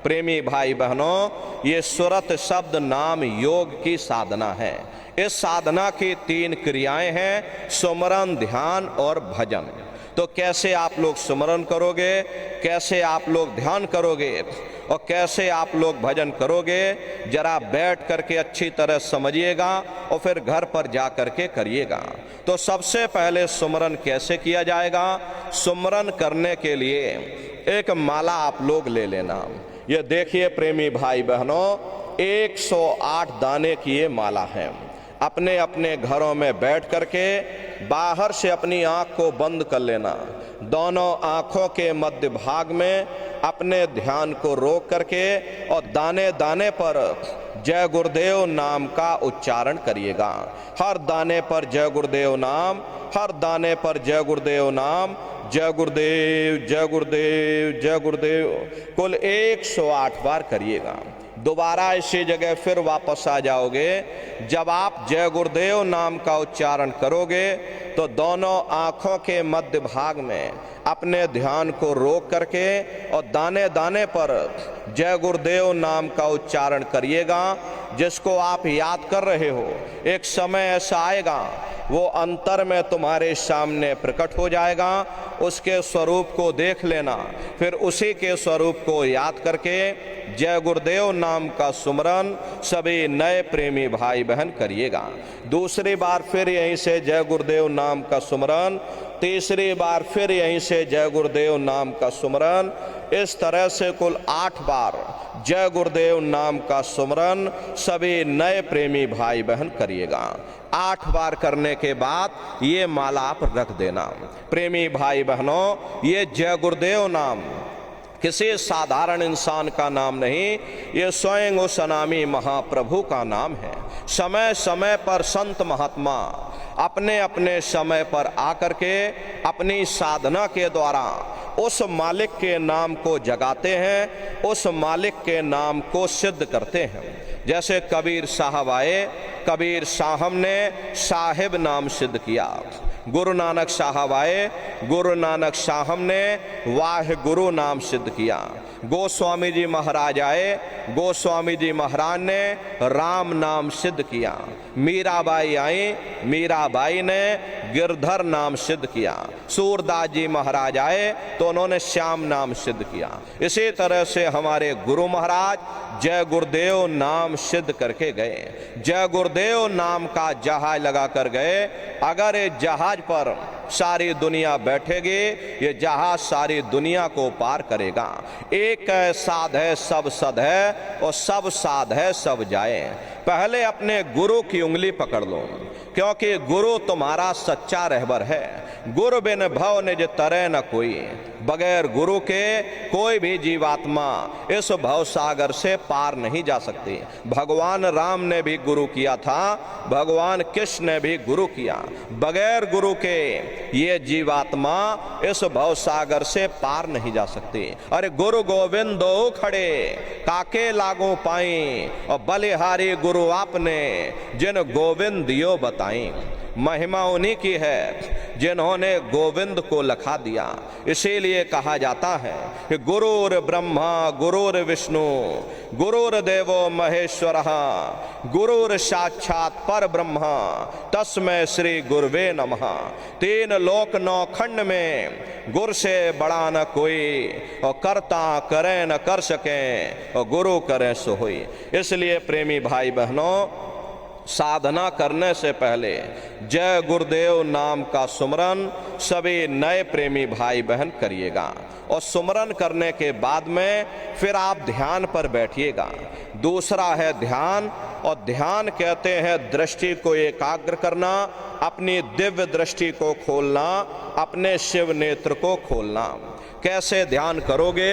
प्रेमी भाई बहनों, ये सुरत शब्द नाम योग की साधना है। इस साधना की 3 क्रियाएं हैं, सुमरन, ध्यान और भजन। तो कैसे आप लोग सुमरन करोगे, कैसे आप लोग ध्यान करोगे और कैसे आप लोग भजन करोगे, जरा बैठ करके अच्छी तरह समझिएगा और फिर घर पर जा करके करिएगा। तो सबसे पहले सुमरन कैसे किया जाएगा? सुमरन करने के लिए एक माला आप लोग ले लेना। ये देखिए प्रेमी भाई बहनों, 108 दाने की ये माला है। अपने अपने घरों में बैठ करके बाहर से अपनी आंख को बंद कर लेना। दोनों आंखों के मध्य भाग में अपने ध्यान को रोक करके और दाने दाने पर जय गुरुदेव नाम का उच्चारण करिएगा। हर दाने पर जय गुरुदेव नाम, हर दाने पर जय गुरुदेव नाम, जय गुरुदेव, जय गुरुदेव, जय गुरुदेव, कुल 108 बार करिएगा। दोबारा इसी जगह फिर वापस आ जाओगे। जब आप जय गुरुदेव नाम का उच्चारण करोगे तो दोनों आंखों के मध्य भाग में अपने ध्यान को रोक करके और दाने दाने पर जय गुरुदेव नाम का उच्चारण करिएगा। जिसको आप याद कर रहे हो, एक समय ऐसा आएगा वो अंतर में तुम्हारे सामने प्रकट हो जाएगा। उसके स्वरूप को देख लेना, फिर उसी के स्वरूप को याद करके जय गुरुदेव नाम का सुमरन सभी नए प्रेमी भाई बहन करिएगा। दूसरी बार फिर यहीं से जय गुरुदेव नाम का सुमरन, तीसरी बार फिर यहीं से जय गुरुदेव नाम का सुमरन। इस तरह से कुल 8 बार जय गुरुदेव नाम का सुमरन सभी नए प्रेमी भाई बहन करिएगा। 8 बार करने के बाद ये माला आप रख देना। प्रेमी भाई बहनों, ये जय गुरुदेव नाम किसी साधारण इंसान का नाम नहीं, ये स्वयं उस अनामी महाप्रभु का नाम है। समय समय पर संत महात्मा अपने अपने समय पर आकर के अपनी साधना के द्वारा उस मालिक के नाम को जगाते हैं, उस मालिक के नाम को सिद्ध करते हैं। जैसे कबीर साहब आए, कबीर साहब ने साहिब नाम सिद्ध किया। गुरु नानक साहब आए, गुरु नानक साहब ने वाह गुरु नाम सिद्ध किया। गोस्वामी जी महाराज आए, गोस्वामी जी महाराज ने राम नाम सिद्ध किया। मीराबाई आई, मीराबाई ने गिरधर नाम सिद्ध किया। सूरदास जी महाराज आए तो उन्होंने श्याम नाम सिद्ध किया। इसी तरह से हमारे गुरु महाराज जय गुरुदेव नाम सिद्ध करके गए। जय गुरुदेव नाम का जहाज लगा कर गए। अगर ये जहाज पर सारी दुनिया बैठेगी, ये जहाज सारी दुनिया को पार करेगा। एक है साध है सब सद है और सब साध है सब जाए। पहले अपने गुरु की उंगली पकड़ लो, क्योंकि गुरु तुम्हारा सच्चा रहबर है। गुरु बिन भव निज तरह न कोई, बगैर गुरु के कोई भी जीवात्मा इस भव सागर से पार नहीं जा सकती। भगवान राम ने भी गुरु किया था, भगवान कृष्ण ने भी गुरु किया। बगैर गुरु के ये जीवात्मा इस भव सागर से पार नहीं जा सकती। अरे गुरु गोविंद दो खड़े काके लागू पाई, और बलिहारी गुरु आपने जिन गोविंद दियो बताई। महिमा उन्हीं की है जिन्होंने गोविंद को लखा दिया। इसीलिए कहा जाता है कि गुरुर ब्रह्मा गुरुर विष्णु गुरुर्देवो महेश्वरः गुरुर साक्षात पर ब्रह्मा तस्मै श्री गुरुवे नमः। तीन लोक नौ खंड में गुरु से बड़ा न कोई, और कर्ता करे न कर सके, और गुरु करे सो होई। इसलिए प्रेमी भाई बहनों, साधना करने से पहले जय गुरुदेव नाम का सुमरन सभी नए प्रेमी भाई बहन करिएगा, और सुमरन करने के बाद में फिर आप ध्यान पर बैठिएगा। दूसरा है ध्यान, और ध्यान कहते हैं दृष्टि को एकाग्र करना, अपनी दिव्य दृष्टि को खोलना, अपने शिव नेत्र को खोलना। कैसे ध्यान करोगे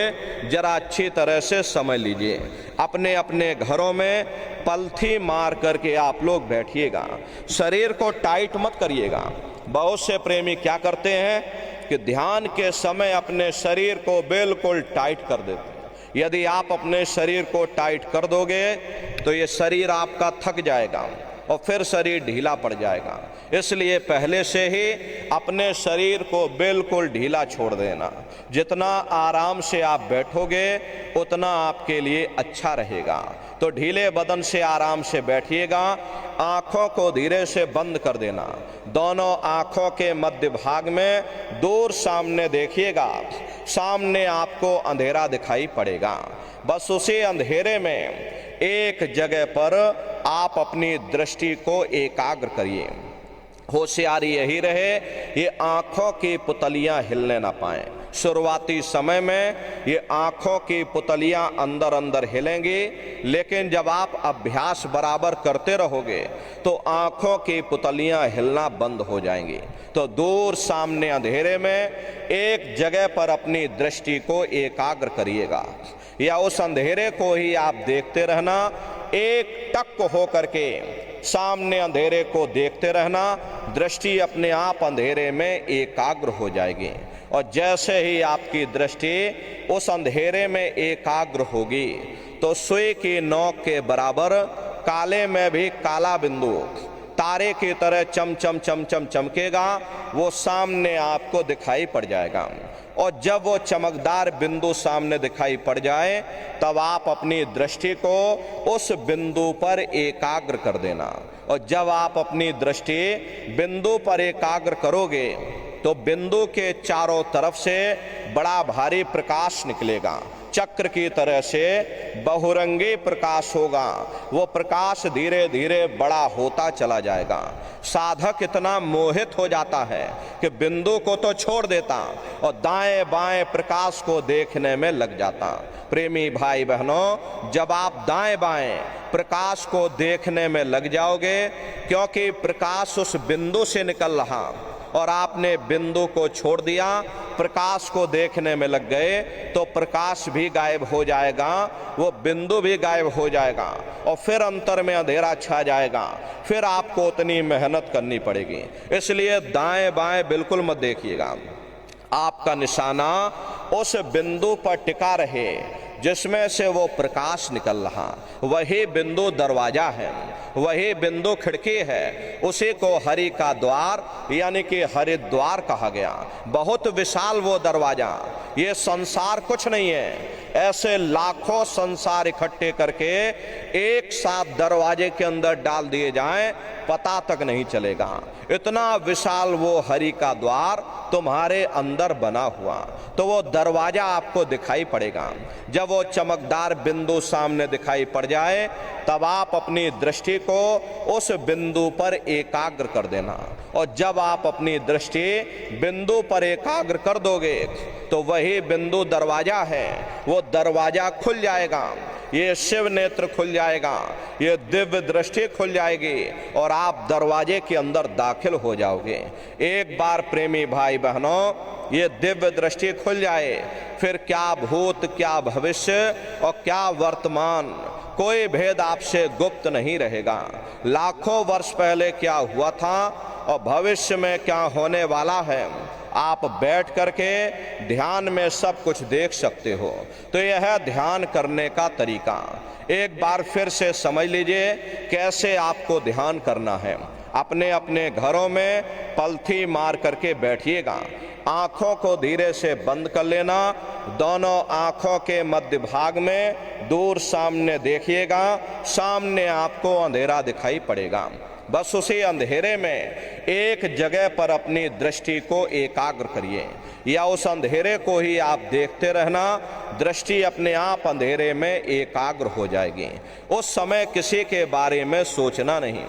जरा अच्छी तरह से समझ लीजिए। अपने अपने घरों में पलथी मार करके आप लोग बैठिएगा, शरीर को टाइट मत करिएगा। बहुत से प्रेमी क्या करते हैं कि ध्यान के समय अपने शरीर को बिल्कुल टाइट कर देते हैं। यदि आप अपने शरीर को टाइट कर दोगे तो ये शरीर आपका थक जाएगा और फिर शरीर ढीला पड़ जाएगा। इसलिए पहले से ही अपने शरीर को बिल्कुल ढीला छोड़ देना। जितना आराम से आप बैठोगे उतना आपके लिए अच्छा रहेगा। तो ढीले बदन से आराम से बैठिएगा। आँखों को धीरे से बंद कर देना। दोनों आँखों के मध्य भाग में दूर सामने देखिएगा। सामने आपको अंधेरा दिखाई पड़ेगा। बस उसी अंधेरे में एक जगह पर आप अपनी दृष्टि को एकाग्र करिए। होशियारी यही रहे ये आँखों की पुतलियां हिलने ना पाएं। शुरुआती समय में ये आँखों की पुतलियां अंदर अंदर हिलेंगी, लेकिन जब आप अभ्यास बराबर करते रहोगे तो आँखों की पुतलियां हिलना बंद हो जाएंगी। तो दूर सामने अंधेरे में एक जगह पर अपनी दृष्टि को एकाग्र करिएगा, या उस अंधेरे को ही आप देखते रहना। एक टक हो करके सामने अंधेरे को देखते रहना। दृष्टि अपने आप अंधेरे में एकाग्र हो जाएगी, और जैसे ही आपकी दृष्टि उस अंधेरे में एकाग्र होगी तो सुई की नोक के बराबर काले में भी काला बिंदु तारे की तरह चम चम चम चम चमकेगा, वो सामने आपको दिखाई पड़ जाएगा। और जब वो चमकदार बिंदु सामने दिखाई पड़ जाए तब आप अपनी दृष्टि को उस बिंदु पर एकाग्र कर देना। और जब आप अपनी दृष्टि बिंदु पर एकाग्र करोगे तो बिंदु के चारों तरफ से बड़ा भारी प्रकाश निकलेगा। चक्र की तरह से बहुरंगी प्रकाश होगा। वो प्रकाश धीरे धीरे बड़ा होता चला जाएगा। साधक इतना मोहित हो जाता है कि बिंदु को तो छोड़ देता और दाएं बाएं प्रकाश को देखने में लग जाता। प्रेमी भाई बहनों, जब आप दाएं बाएं प्रकाश को देखने में लग जाओगे, क्योंकि प्रकाश उस बिंदु से निकल रहा और आपने बिंदु को छोड़ दिया, प्रकाश को देखने में लग गए, तो प्रकाश भी गायब हो जाएगा, वो बिंदु भी गायब हो जाएगा, और फिर अंतर में अंधेरा छा जाएगा। फिर आपको उतनी मेहनत करनी पड़ेगी। इसलिए दाएं बाएं बिल्कुल मत देखिएगा। आपका निशाना उस बिंदु पर टिका रहे जिसमें से वो प्रकाश निकल रहा। वही बिंदु दरवाजा है, वही बिंदु खिड़की है। उसी को हरि का द्वार यानी कि हरिद्वार कहा गया। बहुत विशाल वो दरवाजा। ये संसार कुछ नहीं है। ऐसे लाखों संसार इकट्ठे करके एक साथ दरवाजे के अंदर डाल दिए जाएं, पता तक नहीं चलेगा। इतना विशाल वो हरि का द्वार तुम्हारे अंदर बना हुआ। तो वो दरवाजा आपको दिखाई पड़ेगा। जब वो चमकदार बिंदु सामने दिखाई पड़ जाए तब आप अपनी दृष्टि को उस बिंदु पर एकाग्र कर देना। और जब आप अपनी दृष्टि बिंदु पर एकाग्र कर दोगे तो वही बिंदु दरवाजा है। वो दरवाजा खुल जाएगा। ये शिव नेत्र खुल जाएगा, ये दिव्य दृष्टि खुल जाएगी और आप दरवाजे के अंदर दाखिल हो जाओगे। एक बार प्रेमी भाई बहनों ये दिव्य दृष्टि खुल जाए, फिर क्या भूत, क्या भविष्य और क्या वर्तमान, कोई भेद आपसे गुप्त नहीं रहेगा। लाखों वर्ष पहले क्या हुआ था और भविष्य में क्या होने वाला है, आप बैठ करके ध्यान में सब कुछ देख सकते हो। तो यह है ध्यान करने का तरीका। एक बार फिर से समझ लीजिए कैसे आपको ध्यान करना है। अपने अपने घरों में पलथी मार करके बैठिएगा, आंखों को धीरे से बंद कर लेना, दोनों आंखों के मध्य भाग में दूर सामने देखिएगा, सामने आपको अंधेरा दिखाई पड़ेगा। बस उसी अंधेरे में एक जगह पर अपनी दृष्टि को एकाग्र करिए या उस अंधेरे को ही आप देखते रहना, दृष्टि अपने आप अंधेरे में एकाग्र हो जाएगी। उस समय किसी के बारे में सोचना नहीं,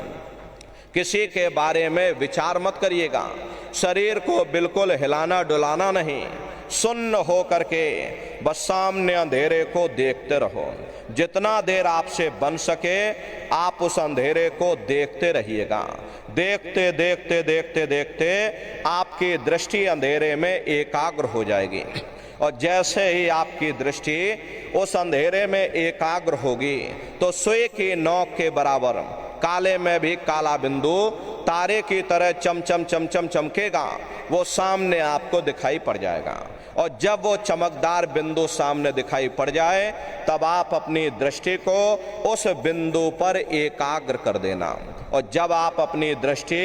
किसी के बारे में विचार मत करिएगा, शरीर को बिल्कुल हिलाना डुलाना नहीं, सुन्न हो करके बस सामने अंधेरे को देखते रहो। जितना देर आपसे बन सके आप उस अंधेरे को देखते रहिएगा। देखते देखते देखते देखते आपकी दृष्टि अंधेरे में एकाग्र हो जाएगी और जैसे ही आपकी दृष्टि उस अंधेरे में एकाग्र होगी तो सुई की नोक के बराबर काले में भी काला बिंदु तारे की तरह चमचम चमचम चमकेगा, वो सामने आपको दिखाई पड़ जाएगा। और जब वो चमकदार बिंदु सामने दिखाई पड़ जाए तब आप अपनी दृष्टि को उस बिंदु पर एकाग्र कर देना। और जब आप अपनी दृष्टि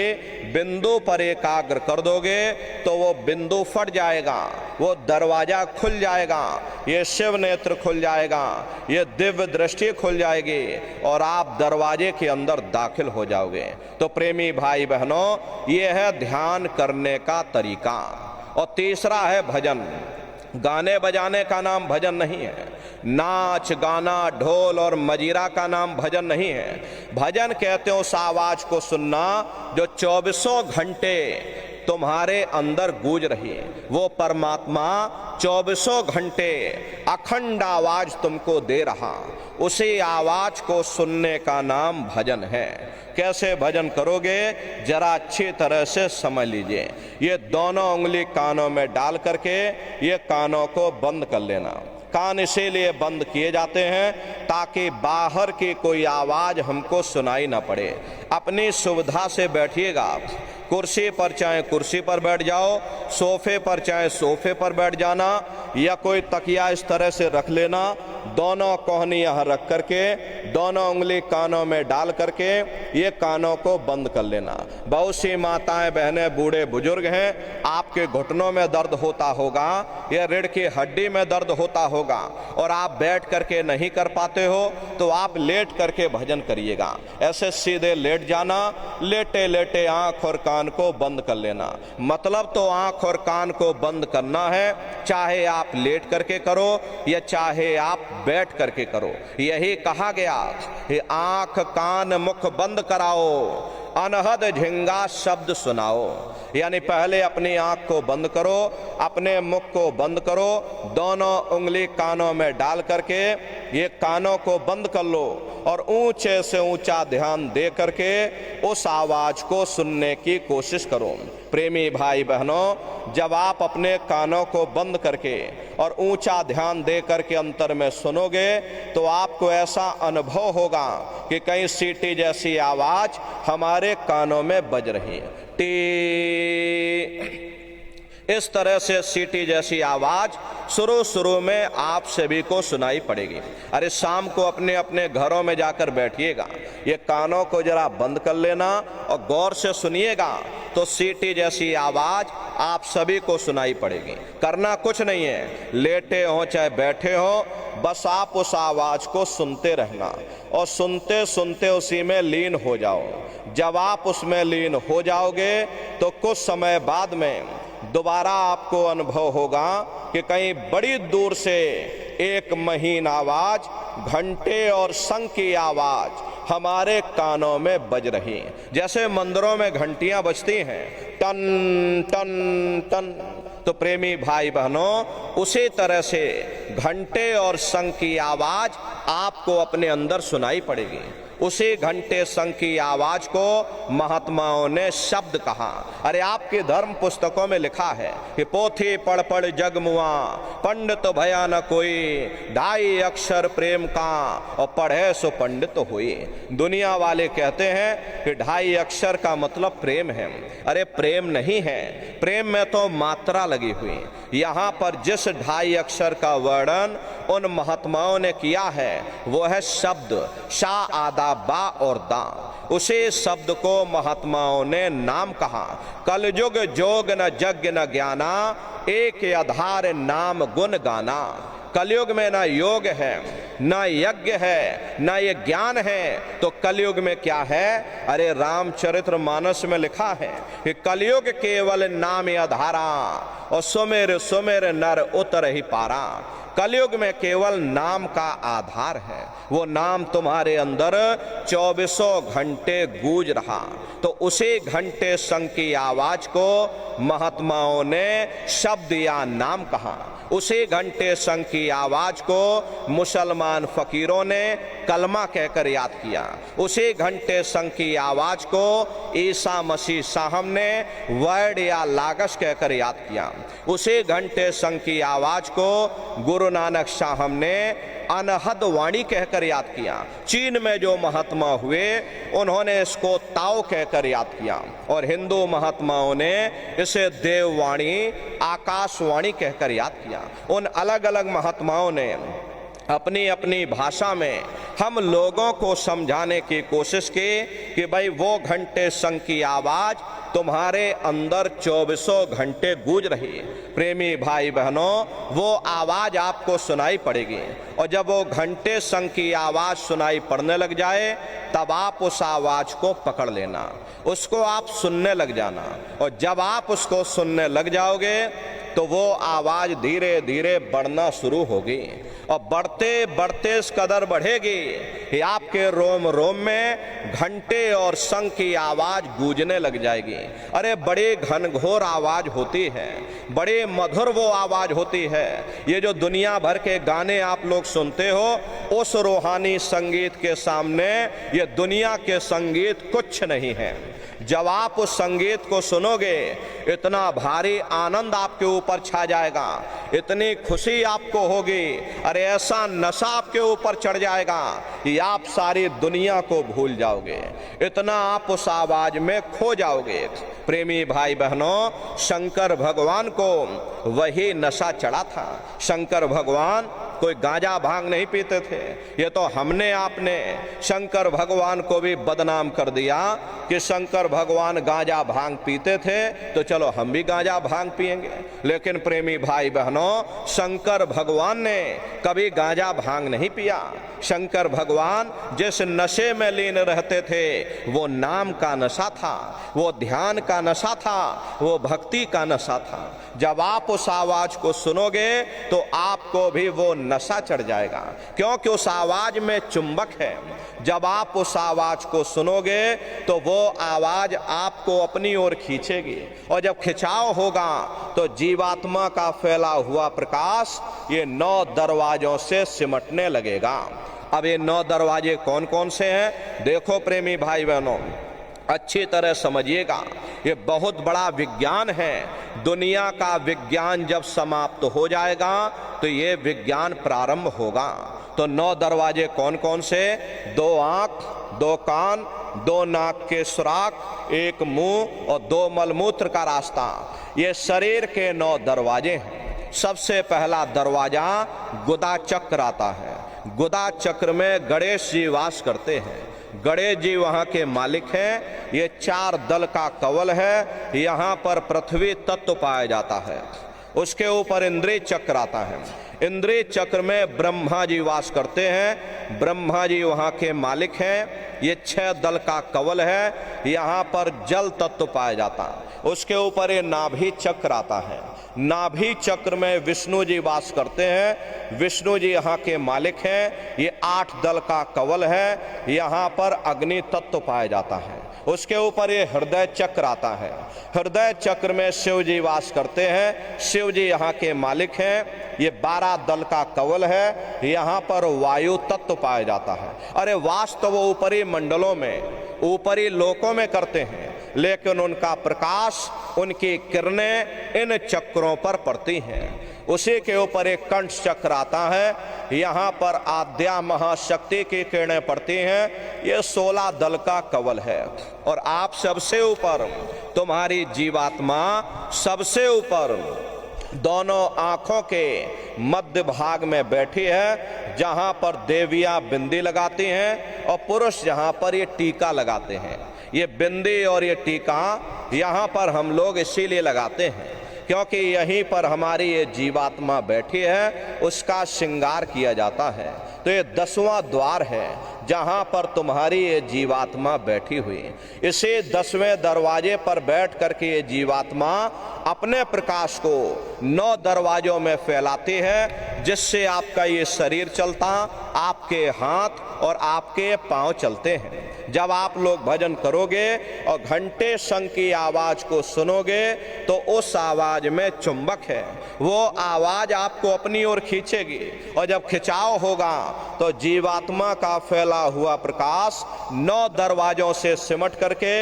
बिंदु पर एकाग्र कर दोगे तो वो बिंदु फट जाएगा, वो दरवाजा खुल जाएगा, ये शिव नेत्र खुल जाएगा, ये दिव्य दृष्टि खुल जाएगी और आप दरवाजे के अंदर दाखिल हो जाओगे। तो प्रेमी भाई बहनों ये है ध्यान करने का तरीका। और तीसरा है भजन। गाने बजाने का नाम भजन नहीं है, नाच गाना ढोल और मजीरा का नाम भजन नहीं है। भजन कहते हो उस आवाज को सुनना जो 24 घंटे तुम्हारे अंदर गूंज रही है। वो परमात्मा 24 घंटे अखंड आवाज तुमको दे रहा, उसी आवाज को सुनने का नाम भजन है। कैसे भजन करोगे जरा अच्छी तरह से समझ लीजिए। ये दोनों उंगली कानों में डाल करके ये कानों को बंद कर लेना। कान इसीलिए बंद किए जाते हैं ताकि बाहर की कोई आवाज हमको सुनाई ना पड़े। अपनी सुविधा से बैठिएगा, कुर्सी पर चाहे कुर्सी पर बैठ जाओ, सोफे पर चाहे सोफे पर बैठ जाना या कोई तकिया इस तरह से रख लेना, दोनों कोहनी यहाँ रख करके दोनों उंगली कानों में डाल करके ये कानों को बंद कर लेना। बहुत सी माताएं बहनें बूढ़े बुजुर्ग हैं, आपके घुटनों में दर्द होता होगा या रीढ़ की हड्डी में दर्द होता होगा और आप बैठ करके नहीं कर पाते हो तो आप लेट करके भजन करिएगा। ऐसे सीधे लेट जाना, लेटे लेटे आंख और कान को बंद कर लेना। मतलब तो आंख और कान को बंद करना है, चाहे आप लेट करके करो या चाहे आप बैठ करके करो। यही कहा गया कि आंख कान मुख बंद कराओ, अनहद झिंगा शब्द सुनाओ। यानी पहले अपनी आंख को बंद करो, अपने मुख को बंद करो, दोनों उंगली कानों में डाल करके ये कानों को बंद कर लो और ऊंचे से ऊंचा ध्यान दे करके उस आवाज को सुनने की कोशिश करो। प्रेमी भाई बहनों, जब आप अपने कानों को बंद करके और ऊंचा ध्यान दे करके अंतर में सुनोगे तो आपको ऐसा अनुभव होगा कि कहीं सीटी जैसी आवाज हमारे कानों में बज रही है। टी इस तरह से सीटी जैसी आवाज शुरू में आप सभी को सुनाई पड़ेगी। अरे शाम को अपने अपने घरों में जाकर बैठिएगा, ये कानों को जरा बंद कर लेना और गौर से सुनिएगा तो सीटी जैसी आवाज आप सभी को सुनाई पड़ेगी। करना कुछ नहीं है, लेटे हो चाहे बैठे हो, बस आप उस आवाज को सुनते रहना और सुनते सुनते उसी में लीन हो जाओ। जब आप उसमें लीन हो जाओगे तो कुछ समय बाद में दोबारा आपको अनुभव होगा कि कहीं बड़ी दूर से एक महीन आवाज, घंटे और शंख की आवाज हमारे कानों में बज रही। जैसे मंदिरों में घंटियां बजती हैं टन टन टन, तो प्रेमी भाई बहनों उसी तरह से घंटे और शंख की आवाज आपको अपने अंदर सुनाई पड़ेगी। उसी घंटे शंख की आवाज को महात्माओं ने शब्द कहा। अरे आपके धर्म पुस्तकों में लिखा है कि पोथी पढ़ पढ़ जग मुआ, पंडित भया न कोई, 2.5 अक्षर प्रेम का और पढ़े सो पंडित हुई। दुनिया वाले कहते हैं कि 2.5 अक्षर का मतलब प्रेम है। अरे प्रेम नहीं है, प्रेम में तो मात्रा लगी हुई। यहाँ पर जिस 2.5 अक्षर का वर्णन उन महात्माओं ने किया है वो है शब्द शा आदा बा और दा। उसी शब्द को महात्माओं ने नाम कहा। कलयुग जोग न यज्ञ न ज्ञाना, एक आधार नाम गुण गाना। कलयुग में ना योग है, ना यज्ञ है, ना ये ज्ञान है, तो कलयुग में क्या है? अरे रामचरितमानस में लिखा है कि कलयुग केवल नाम आधारा और सुमेर सुमेर नर उतर ही पारा। कलयुग में केवल नाम का आधार है, वो नाम तुम्हारे अंदर 24 घंटे गूंज रहा। तो उसी घंटे शंख की आवाज को महात्माओं ने शब्द या नाम कहा। उसी घंटे शंख की आवाज को मुसलमान फकीरों ने कलमा कहकर याद किया। उसी घंटे शंख की आवाज को ईसा मसीह साहब ने वर्ड या लागस कहकर याद किया। उसी घंटे शंख की आवाज को गुरु नानक साहब ने अनहद वाणी कहकर याद किया। चीन में जो महात्मा हुए उन्होंने इसको ताओ कहकर याद किया और हिंदू महात्माओं ने इसे देववाणी आकाशवाणी कहकर याद किया। उन अलग अलग महात्माओं ने अपनी अपनी भाषा में हम लोगों को समझाने की कोशिश की कि भाई वो घंटे शंख की आवाज तुम्हारे अंदर 24 घंटे गूंज रही। प्रेमी भाई बहनों, वो आवाज आपको सुनाई पड़ेगी और जब वो घंटे शंख की आवाज सुनाई पड़ने लग जाए तब आप उस आवाज को पकड़ लेना, उसको आप सुनने लग जाना। और जब आप उसको सुनने लग जाओगे तो वो आवाज धीरे धीरे बढ़ना शुरू होगी और बढ़ते बढ़ते इस कदर बढ़ेगी कि आपके रोम रोम में घंटे और शंख की आवाज गूंजने लग जाएगी। अरे बड़ी घनघोर आवाज होती है, बड़े मधुर वो आवाज होती है। ये जो दुनिया भर के गाने आप लोग सुनते हो उस रूहानी संगीत के सामने ये दुनिया के संगीत कुछ नहीं है। जब आप उस संगीत को सुनोगे इतना भारी आनंद आपके ऊपर छा जाएगा, इतनी खुशी आपको होगी, अरे ऐसा नशा आपके ऊपर चढ़ जाएगा कि आप सारी दुनिया को भूल जाओगे, इतना आप उस आवाज में खो जाओगे। प्रेमी भाई बहनों, शंकर भगवान को वही नशा चढ़ा था। शंकर भगवान कोई गांजा भांग नहीं पीते थे। ये तो हमने आपने शंकर भगवान को भी बदनाम कर दिया कि शंकर भगवान गांजा भांग पीते थे तो चलो हम भी गांजा भांग पिएंगे। लेकिन प्रेमी भाई बहनों, शंकर भगवान ने कभी गांजा भांग नहीं पिया। शंकर भगवान जिस नशे में लीन रहते थे वो नाम का नशा था, वो ध्यान का नशा था, वो भक्ति का नशा था। जब आप उस आवाज को सुनोगे तो आपको भी वो नशा चढ़ जाएगा, क्योंकि उस आवाज में चुंबक है। जब आप उस आवाज को सुनोगे तो वो आवाज आपको अपनी ओर खींचेगी और जब खिंचाव होगा तो जीवात्मा का फैला हुआ प्रकाश ये 9 दरवाजों से सिमटने लगेगा। अब ये 9 दरवाजे कौन कौन से हैं? देखो प्रेमी भाई बहनों, अच्छी तरह समझिएगा, ये बहुत बड़ा विज्ञान है। दुनिया का विज्ञान जब समाप्त हो जाएगा तो ये विज्ञान प्रारंभ होगा। तो 9 दरवाजे कौन कौन से? 2 आंख, 2 कान, 2 नाक के सुराख, 1 मुंह और 2 मलमूत्र का रास्ता, ये शरीर के 9 दरवाजे हैं। सबसे पहला दरवाजा गुदा चक्र आता है। गुदा चक्र में गणेश जी वास करते हैं। गणेश जी वहाँ के मालिक हैं। ये 4 दल का कवल है। यहाँ पर पृथ्वी तत्व पाया जाता है। उसके ऊपर इंद्रिय चक्र आता है। इंद्रिय चक्र में ब्रह्मा जी वास करते हैं। ब्रह्मा जी वहाँ के मालिक हैं। ये 6 दल का कवल है। यहाँ पर जल तत्व पाया जाता है। उसके ऊपर ये नाभि चक्र आता है। नाभि चक्र में विष्णु जी वास करते हैं। विष्णु जी यहाँ के मालिक हैं। ये 8 दल का कवल है। यहाँ पर अग्नि तत्व पाया जाता है। उसके ऊपर ये हृदय चक्र आता है। हृदय चक्र में शिव जी वास करते हैं। शिव जी यहाँ के मालिक हैं। ये 12 दल का कवल है। यहाँ पर वायु तत्व पाया जाता है। अरे वास तो वो ऊपरी मंडलों में, ऊपरी लोकों में करते हैं, लेकिन उनका प्रकाश, उनकी किरणें इन चक्रों पर पड़ती हैं। उसी के ऊपर एक कंठ चक्र आता है। यहाँ पर आद्या महाशक्ति की किरणें पड़ती हैं। ये 16 दल का कवल है। और आप सबसे ऊपर, तुम्हारी जीवात्मा सबसे ऊपर दोनों आंखों के मध्य भाग में बैठी है, जहां पर देवियां बिंदी लगाती हैं और पुरुष जहां पर ये टीका लगाते हैं। ये बिंदी और ये टीका यहाँ पर हम लोग इसीलिए लगाते हैं क्योंकि यहीं पर हमारी ये जीवात्मा बैठी है, उसका श्रृंगार किया जाता है। तो ये 10वां द्वार है जहाँ पर तुम्हारी ये जीवात्मा बैठी हुई। इसी 10वें दरवाजे पर बैठ करके ये जीवात्मा अपने प्रकाश को 9 दरवाजों में फैलाती है, जिससे आपका ये शरीर चलता, आपके हाथ और आपके पांव चलते हैं। जब आप लोग भजन करोगे और घंटे शंख की आवाज को सुनोगे तो उस आवाज में चुंबक है, वो आवाज आपको अपनी ओर खींचेगी। और जब खिंचाव होगा तो जीवात्मा का फैला हुआ प्रकाश 9 दरवाजों से सिमट करके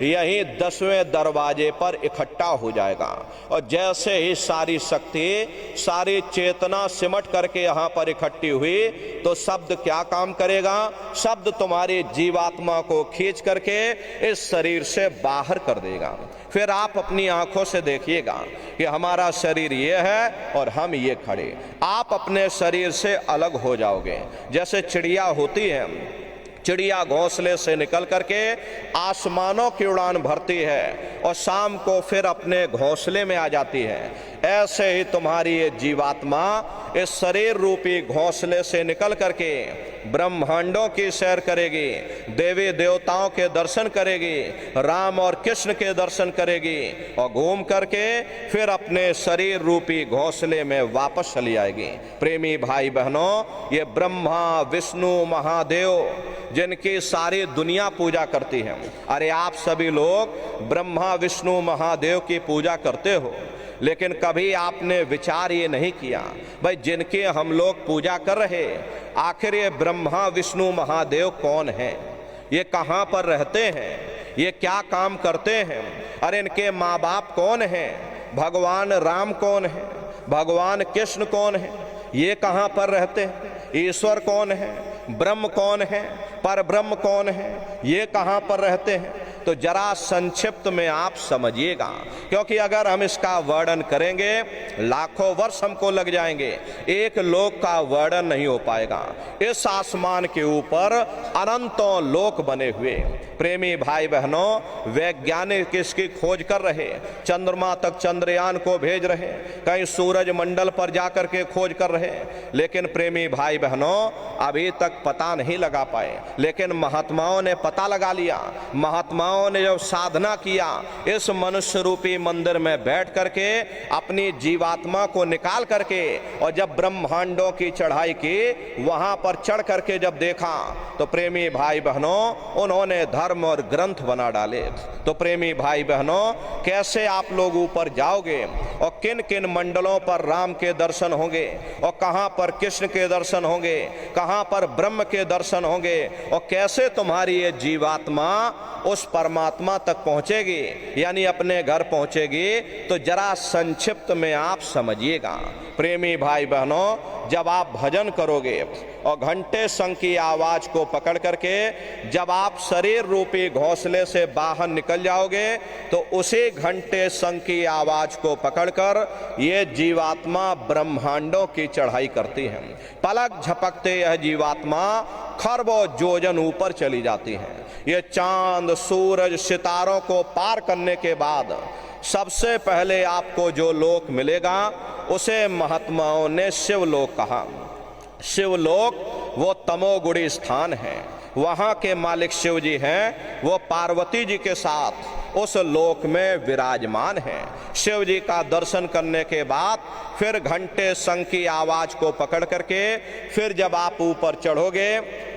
यहीं 10वें दरवाजे पर इकट्ठा हो जाएगा। और जैसे ही सारी शक्ति, सारी चेतना सिमट करके यहाँ पर इकट्ठी हुई तो शब्द क्या काम करेगा? शब्द तुम्हारी जीवात्मा को खींच करके इस शरीर से बाहर कर देगा। फिर आप अपनी आंखों से देखिएगा कि हमारा शरीर ये है और हम ये खड़े। आप अपने शरीर से अलग हो जाओगे। जैसे चिड़िया होती है, चिड़िया घोंसले से निकल करके आसमानों की उड़ान भरती है और शाम को फिर अपने घोंसले में आ जाती है। ऐसे ही तुम्हारी ये जीवात्मा इस शरीर रूपी घोंसले से निकल करके ब्रह्मांडों की सैर करेगी, देवी देवताओं के दर्शन करेगी, राम और कृष्ण के दर्शन करेगी और घूम करके फिर अपने शरीर रूपी घोंसले में वापस चली आएगी। प्रेमी भाई बहनों, ये ब्रह्मा विष्णु महादेव जिनकी सारी दुनिया पूजा करती है, अरे आप सभी लोग ब्रह्मा विष्णु महादेव की पूजा करते हो, लेकिन कभी आपने विचार ये नहीं किया भाई जिनके हम लोग पूजा कर रहे, आखिर ये ब्रह्मा विष्णु महादेव कौन है? ये कहाँ पर रहते हैं? ये क्या काम करते हैं? अरे इनके माँ बाप कौन हैं? भगवान राम कौन है? भगवान कृष्ण कौन है? ये कहाँ पर रहते हैं? ईश्वर कौन है? ब्रह्म कौन है? पर ब्रह्म कौन है? ये कहाँ पर रहते हैं? तो जरा संक्षिप्त में आप समझिएगा, क्योंकि अगर हम इसका वर्णन करेंगे लाखों वर्ष हमको लग जाएंगे, एक लोक का वर्णन नहीं हो पाएगा। इस आसमान के ऊपर अनंतों लोक बने हुए। प्रेमी भाई बहनों, वैज्ञानिक इसकी खोज कर रहे, चंद्रमा तक चंद्रयान को भेज रहे, कहीं सूरज मंडल पर जाकर के खोज कर रहे, लेकिन प्रेमी भाई बहनों अभी तक पता नहीं लगा पाए। लेकिन महात्माओं ने पता लगा लिया। महात्माओं ने जब साधना किया, इस मनुष्य रूपी मंदिर में बैठ करके अपनी जीवात्मा को निकाल करके और जब ब्रह्मांडों की चढ़ाई की, वहां पर चढ़ करके जब देखा तो प्रेमी भाई बहनों उन्होंने धर्म और ग्रंथ बना डाले। तो प्रेमी भाई बहनों, कैसे आप लोग ऊपर जाओगे और किन किन मंडलों पर राम के दर्शन होंगे और कहां पर कृष्ण के दर्शन होंगे, कहां पर ब्रह्म के दर्शन होंगे और कैसे तुम्हारी ये जीवात्मा उस परमात्मा तक पहुंचेगी, यानी अपने घर पहुंचेगी, तो जरा संक्षिप्त में आप समझिएगा। प्रेमी भाई बहनों, जब आप भजन करोगे और घंटे शंख की आवाज को पकड़ करके जब आप शरीर रूपी घोंसले से बाहर निकल जाओगे, तो उसी घंटे शंख की आवाज को पकड़कर ये जीवात्मा ब्रह्मांडों की चढ़ाई करती है। पलक झपकते यह जीवात्मा खरबों योजन ऊपर चली जाती है। ये चांद सूरज सितारों को पार करने के बाद सबसे पहले आपको जो लोक मिलेगा उसे महात्माओं ने शिवलोक कहा। शिवलोक वो तमोगुणी स्थान है। वहाँ के मालिक शिव जी हैं, वो पार्वती जी के साथ उस लोक में विराजमान हैं। शिव जी का दर्शन करने के बाद फिर घंटे शंख की आवाज को पकड़ करके फिर जब आप ऊपर चढ़ोगे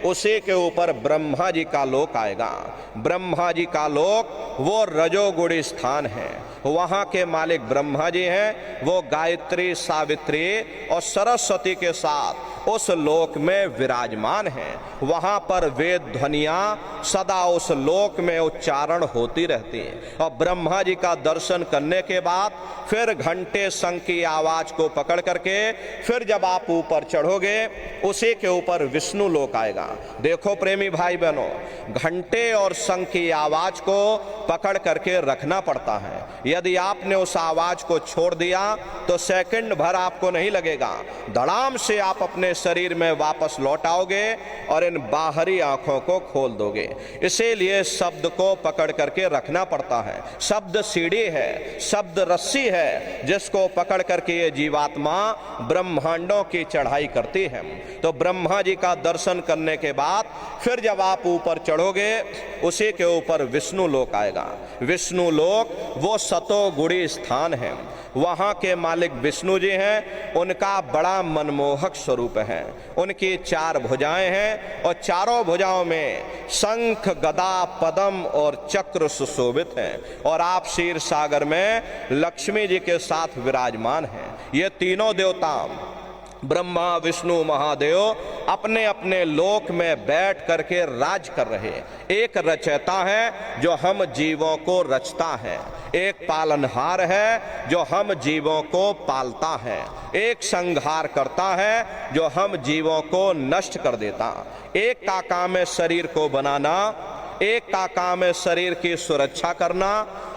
उसी के ऊपर ब्रह्मा जी का लोक आएगा। ब्रह्मा जी का लोक वो रजोगुणी स्थान है, वहाँ के मालिक ब्रह्मा जी हैं। वो गायत्री, सावित्री और सरस्वती के साथ उस लोक में विराजमान हैं। वहाँ पर वेद ध्वनियाँ सदा उस लोक में उच्चारण होती रहती हैं। और ब्रह्मा जी का दर्शन करने के बाद फिर घंटे शंख की आवाज को पकड़ करके फिर जब आप ऊपर चढ़ोगे उसी के ऊपर विष्णु लोक आएगा। देखो प्रेमी भाई बहनों, घंटे और शंख की आवाज को पकड़ करके रखना पड़ता है। यदि आपने उस आवाज को छोड़ दिया तो सेकंड भर आपको नहीं लगेगा, धड़ाम से आप अपने शरीर में वापस लौट आओगे और इन बाहरी आंखों को खोल दोगे। इसीलिए शब्द को पकड़ करके रखना पड़ता है। शब्द सीढ़ी है, शब्द रस्सी है, जिसको पकड़ करके ये जीवात्मा ब्रह्मांडों की चढ़ाई करती है। तो ब्रह्मा जी का दर्शन करने के बाद फिर जब आप ऊपर चढ़ोगे उसी के ऊपर विष्णु लोक आएगा। विष्णु लोक वो सतोगुणी स्थान है, वहाँ के मालिक विष्णु जी हैं। उनका बड़ा मनमोहक स्वरूप है। उनकी 4 भुजाएं हैं और चारों भुजाओं में शंख, गदा, पद्म और चक्र सुशोभित हैं। और आप क्षीर सागर में लक्ष्मी जी के साथ विराजमान हैं। ये तीनों देवता ब्रह्मा, विष्णु, महादेव अपने अपने लोक में बैठ करके राज कर रहे। एक रचयिता है जो हम जीवों को रचता है, एक पालनहार है जो हम जीवों को पालता है, एक संहार करता है जो हम जीवों को नष्ट कर देता। एक का काम है शरीर को बनाना, एक का काम है शरीर की सुरक्षा करना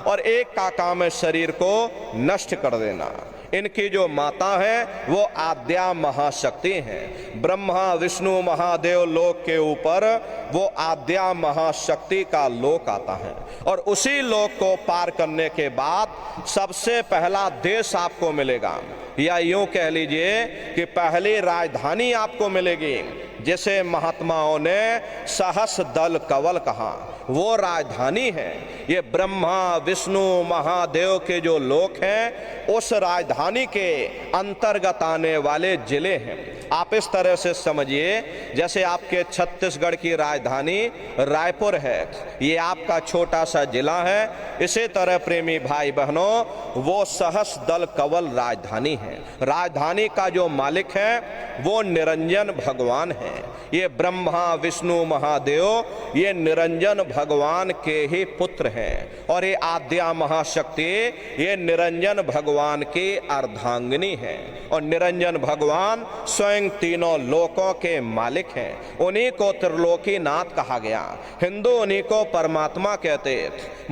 और एक का काम है शरीर को नष्ट कर देना। इनकी जो माता है वो आद्या महाशक्ति हैं। ब्रह्मा, विष्णु, महादेव लोक के ऊपर वो आद्या महाशक्ति का लोक आता है। और उसी लोक को पार करने के बाद सबसे पहला देश आपको मिलेगा, या यूं कह लीजिए कि पहली राजधानी आपको मिलेगी, जिसे महात्माओं ने सहस दल कवल कहा। वो राजधानी है। ये ब्रह्मा, विष्णु, महादेव के जो लोक हैं उस राजधानी के अंतर्गत आने वाले जिले हैं। आप इस तरह से समझिए जैसे आपके छत्तीसगढ़ की राजधानी रायपुर है, ये आपका छोटा सा जिला है। इसी तरह प्रेमी भाई बहनों वो सहस दल कवल राजधानी है। राजधानी का जो मालिक है वो निरंजन भगवान है। ये ब्रह्मा, विष्णु, महादेव ये निरंजन भगवान के ही पुत्र हैं। और ये आद्या महाशक्ति ये निरंजन भगवान की अर्धांगिनी है। और निरंजन भगवान स्वयं तीनों लोकों के मालिक हैं। उन्हीं को त्रिलोकीनाथ कहा गया। हिंदू उन्हीं को परमात्मा कहते,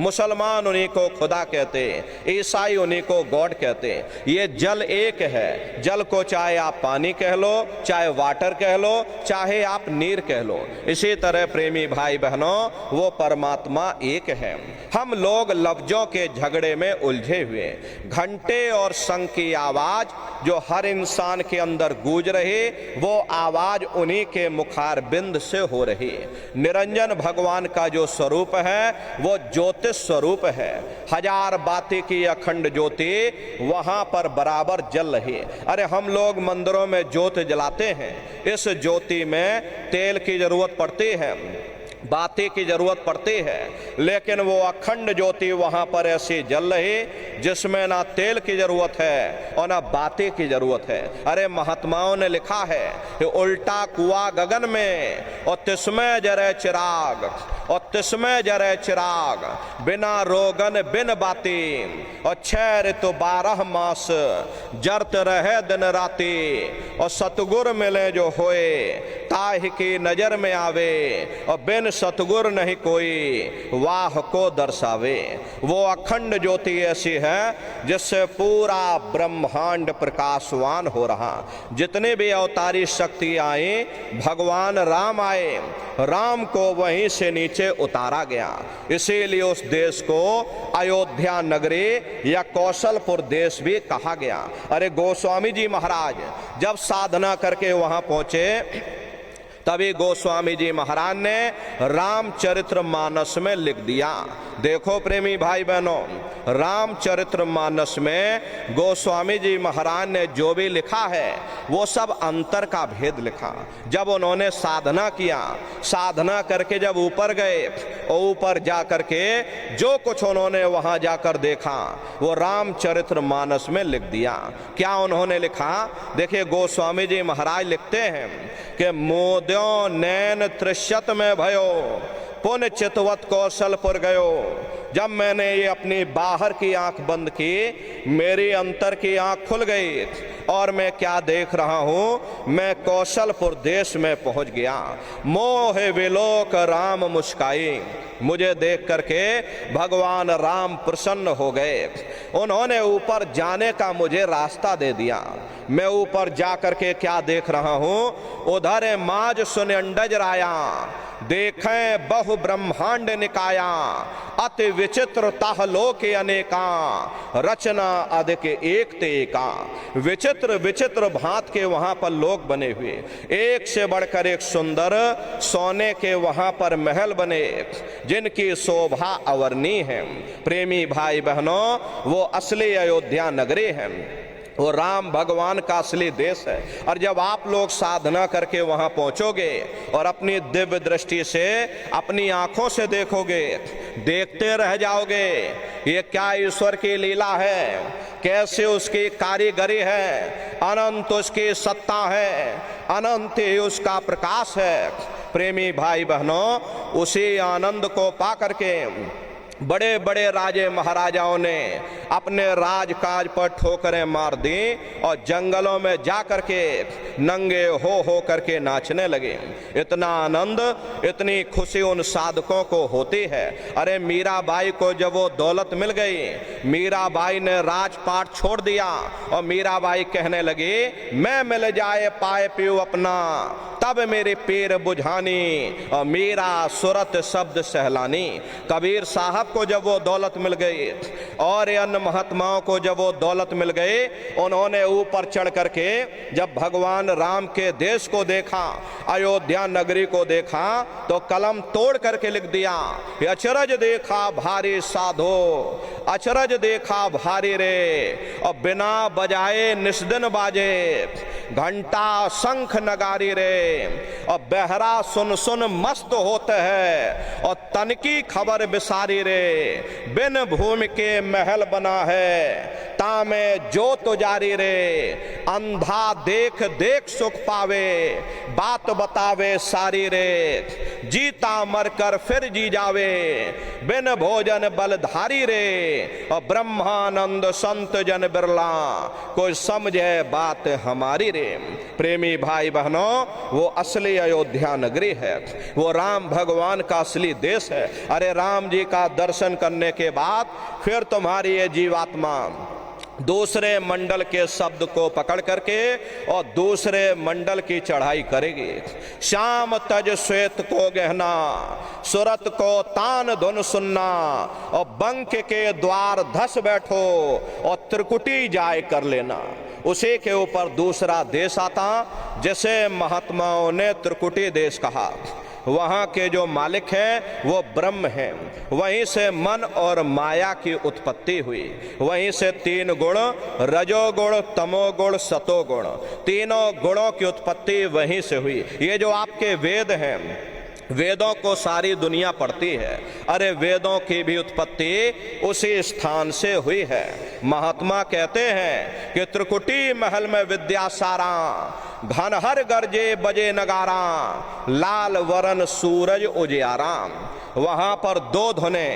मुसलमान उन्हीं को खुदा कहते, ईसाई उन्हीं को गॉड कहते। ये जल एक है। जल को चाहे आप पानी कह लो, चाहे वाटर कह लो, चाहे आप नीर कह लो। इसी तरह प्रेमी भाई बहनों वो परमात्मा एक है। हम लोग लफ्जों के झगड़े में उलझे हुए। घंटे और शंख की आवाज जो हर इंसान के अंदर गूंज रही वो आवाज उन्हीं के मुखार बिंद से हो रही। निरंजन भगवान का जो स्वरूप है वो ज्योतिष स्वरूप है। 1000 बाती की अखंड ज्योति वहां पर बराबर जल रही। अरे हम लोग मंदिरों में ज्योति जलाते हैं, इस ज्योति में तेल की जरूरत पड़ती है, बाती की जरूरत पड़ती है, लेकिन वो अखंड ज्योति वहां पर ऐसी जल रही जिसमें ना तेल की जरूरत है और ना बाती की जरूरत है। अरे महात्माओं ने लिखा है कि उल्टा कुआं गगन में और तिसमें जरे चिराग, और तिसमें जरे चिराग, बिना रोगन बिन बाती, और 6 ऋतु 12 मास जरत रहे दिन राती, और सतगुर मिले जो होए ताहि की नजर में आवे, और बिन सतगुर नहीं कोई वाह को दर्शावे। वो अखंड ज्योति ऐसी है जिससे पूरा ब्रह्मांड प्रकाशवान हो रहा। जितने भी अवतारी शक्ति आई, भगवान राम आए, राम को वहीं से नीचे उतारा गया। इसीलिए उस देश को अयोध्या नगरी या कौशलपुर देश भी कहा गया। अरे गोस्वामी जी महाराज जब साधना करके वहां पहुंचे तभी गोस्वामी जी महाराज ने रामचरितमानस में लिख दिया। देखो प्रेमी भाई बहनों, रामचरितमानस में गोस्वामी जी महाराज ने जो भी लिखा है वो सब अंतर का भेद लिखा। जब उन्होंने साधना किया, साधना करके जब ऊपर गए और ऊपर जा करके जो कुछ उन्होंने वहां जाकर देखा वो रामचरितमानस में लिख दिया। क्या उन्होंने लिखा? देखिए गोस्वामी जी महाराज लिखते हैं कि मोद्यो नैन त्रिशत में भयो पुण्य चितवत कौशलपुर गयो। जब मैंने ये अपनी बाहर की आंख बंद की, मेरी अंतर की आंख खुल गई और मैं क्या देख रहा हूं, मैं कौशलपुर देश में पहुंच गया। मोह विलोक राम मुस्काई, मुझे देख करके भगवान राम प्रसन्न हो गए। उन्होंने ऊपर जाने का मुझे रास्ता दे दिया। मैं ऊपर जा करके क्या देख रहा हूं, उधर माज सुन अंडज राया, देखें बहु ब्रह्मांड निकाया, अति विचित्र ताह लोक अनेका, रचना अधिक एक ते एका। विचित्र विचित्र भांत के वहां पर लोक बने हुए, एक से बढ़कर एक सुंदर सोने के वहां पर महल बने जिनकी शोभा अवर्णीय है। प्रेमी भाई बहनों, वो असली अयोध्या नगरी है, वो राम भगवान का असली देश है। और जब आप लोग साधना करके वहां पहुंचोगे और अपनी दिव्य दृष्टि से अपनी आंखों से देखोगे, देखते रह जाओगे ये क्या ईश्वर की लीला है, कैसे उसकी कारीगरी है, अनंत उसकी सत्ता है, अनंत ही उसका प्रकाश है। प्रेमी भाई बहनों, उसी आनंद को पा करके बड़े बड़े राजे महाराजाओं ने अपने राजकाज पर ठोकरें मार दी और जंगलों में जा करके नंगे हो करके नाचने लगे। इतना आनंद, इतनी खुशी उन साधकों को होती है। अरे मीराबाई को जब वो दौलत मिल गई, मीराबाई ने राजपाट छोड़ दिया और मीराबाई कहने लगी, मैं मिल जाए पाए पीऊ अपना, तब मेरे पीर बुझानी और मीरा सुरत शब्द सहलानी। कबीर साहब को जब वो दौलत मिल गई और अन्य महात्माओं को जब वो दौलत मिल गई, उन्होंने ऊपर चढ़ करके जब भगवान राम के देश को देखा, अयोध्या नगरी को देखा, तो कलम तोड़ करके लिख दिया, अचरज देखा भारी साधो, अचरज देखा भारी रे, और बिना बजाए निस्दिन बाजे, घंटा शंख नगारी रे, और बहरा सुन सुन मस्त होते हैं, और तन की खबर बिसारी रे, बिन भूमि के महल बना है, तामे जो तो जारी रे, अंधा देख देख सुख पावे, बात बतावे सारी रे, जीता मरकर फिर जी जावे, बिन भोजन बलधारी रे, और ब्रह्मानंद संत जन बिरला, कोई समझे बात हमारी रे। प्रेमी भाई बहनों, वो असली अयोध्या नगरी है, वो राम भगवान का असली देश है। अरे राम जी का दर्शन करने के बाद फिर तुम्हारी ये जीवात्मा दूसरे मंडल के शब्द को पकड़ करके और दूसरे मंडल की चढ़ाई करेगी। श्याम तज श्वेत को गहना, सुरत को तान धुन सुनना, और बंक के द्वार धस बैठो और त्रिकुटी जाय कर लेना। उसी के ऊपर दूसरा देश आता जिसे महात्माओं ने त्रिकुटी देश कहा। वहाँ के जो मालिक हैं वो ब्रह्म हैं, वहीं से मन और माया की उत्पत्ति हुई, वहीं से तीन गुण रजोगुण तमोगुण सतोगुण, तीनों गुणों की उत्पत्ति वहीं से हुई। ये जो आपके वेद हैं, वेदों को सारी दुनिया पढ़ती है, अरे वेदों की भी उत्पत्ति उसी स्थान से हुई है। महात्मा कहते हैं कि त्रिकुटी महल में विद्या सारा, घनहर गरजे बजे नगारा, लाल वरन सूरज उजियारा। वहां पर दो धुने,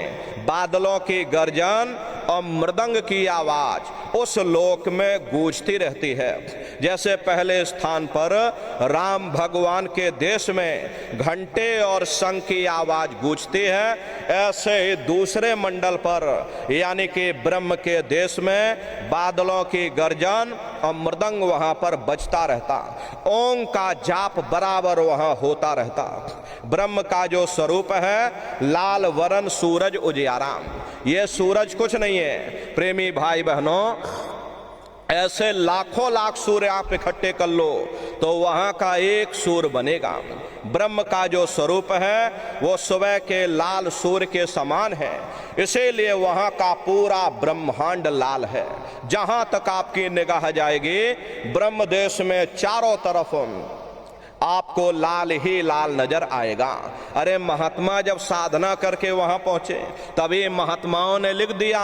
बादलों की गर्जन और मृदंग की आवाज उस लोक में गूंजती रहती है। जैसे पहले स्थान पर राम भगवान के देश में घंटे और शंख की आवाज गूंजती है, ऐसे ही दूसरे मंडल पर यानी कि ब्रह्म के देश में बादलों की गर्जन और मृदंग वहां पर बजता रहता, ओम का जाप बराबर वहां होता रहता। ब्रह्म का जो स्वरूप है लाल वरन सूरज उजियारा, ये सूरज कुछ नहीं है प्रेमी भाई बहनों, ऐसे लाखों लाख सूर्य आप इकट्ठे कर लो तो वहां का एक सूर्य बनेगा। ब्रह्म का जो स्वरूप है वो सुबह के लाल सूर्य के समान है, इसीलिए वहां का पूरा ब्रह्मांड लाल है। जहां तक आपकी निगाह जाएगी ब्रह्म देश में चारों तरफ आपको लाल ही लाल नजर आएगा। अरे महात्मा जब साधना करके वहां पहुंचे तभी महात्माओं ने लिख दिया,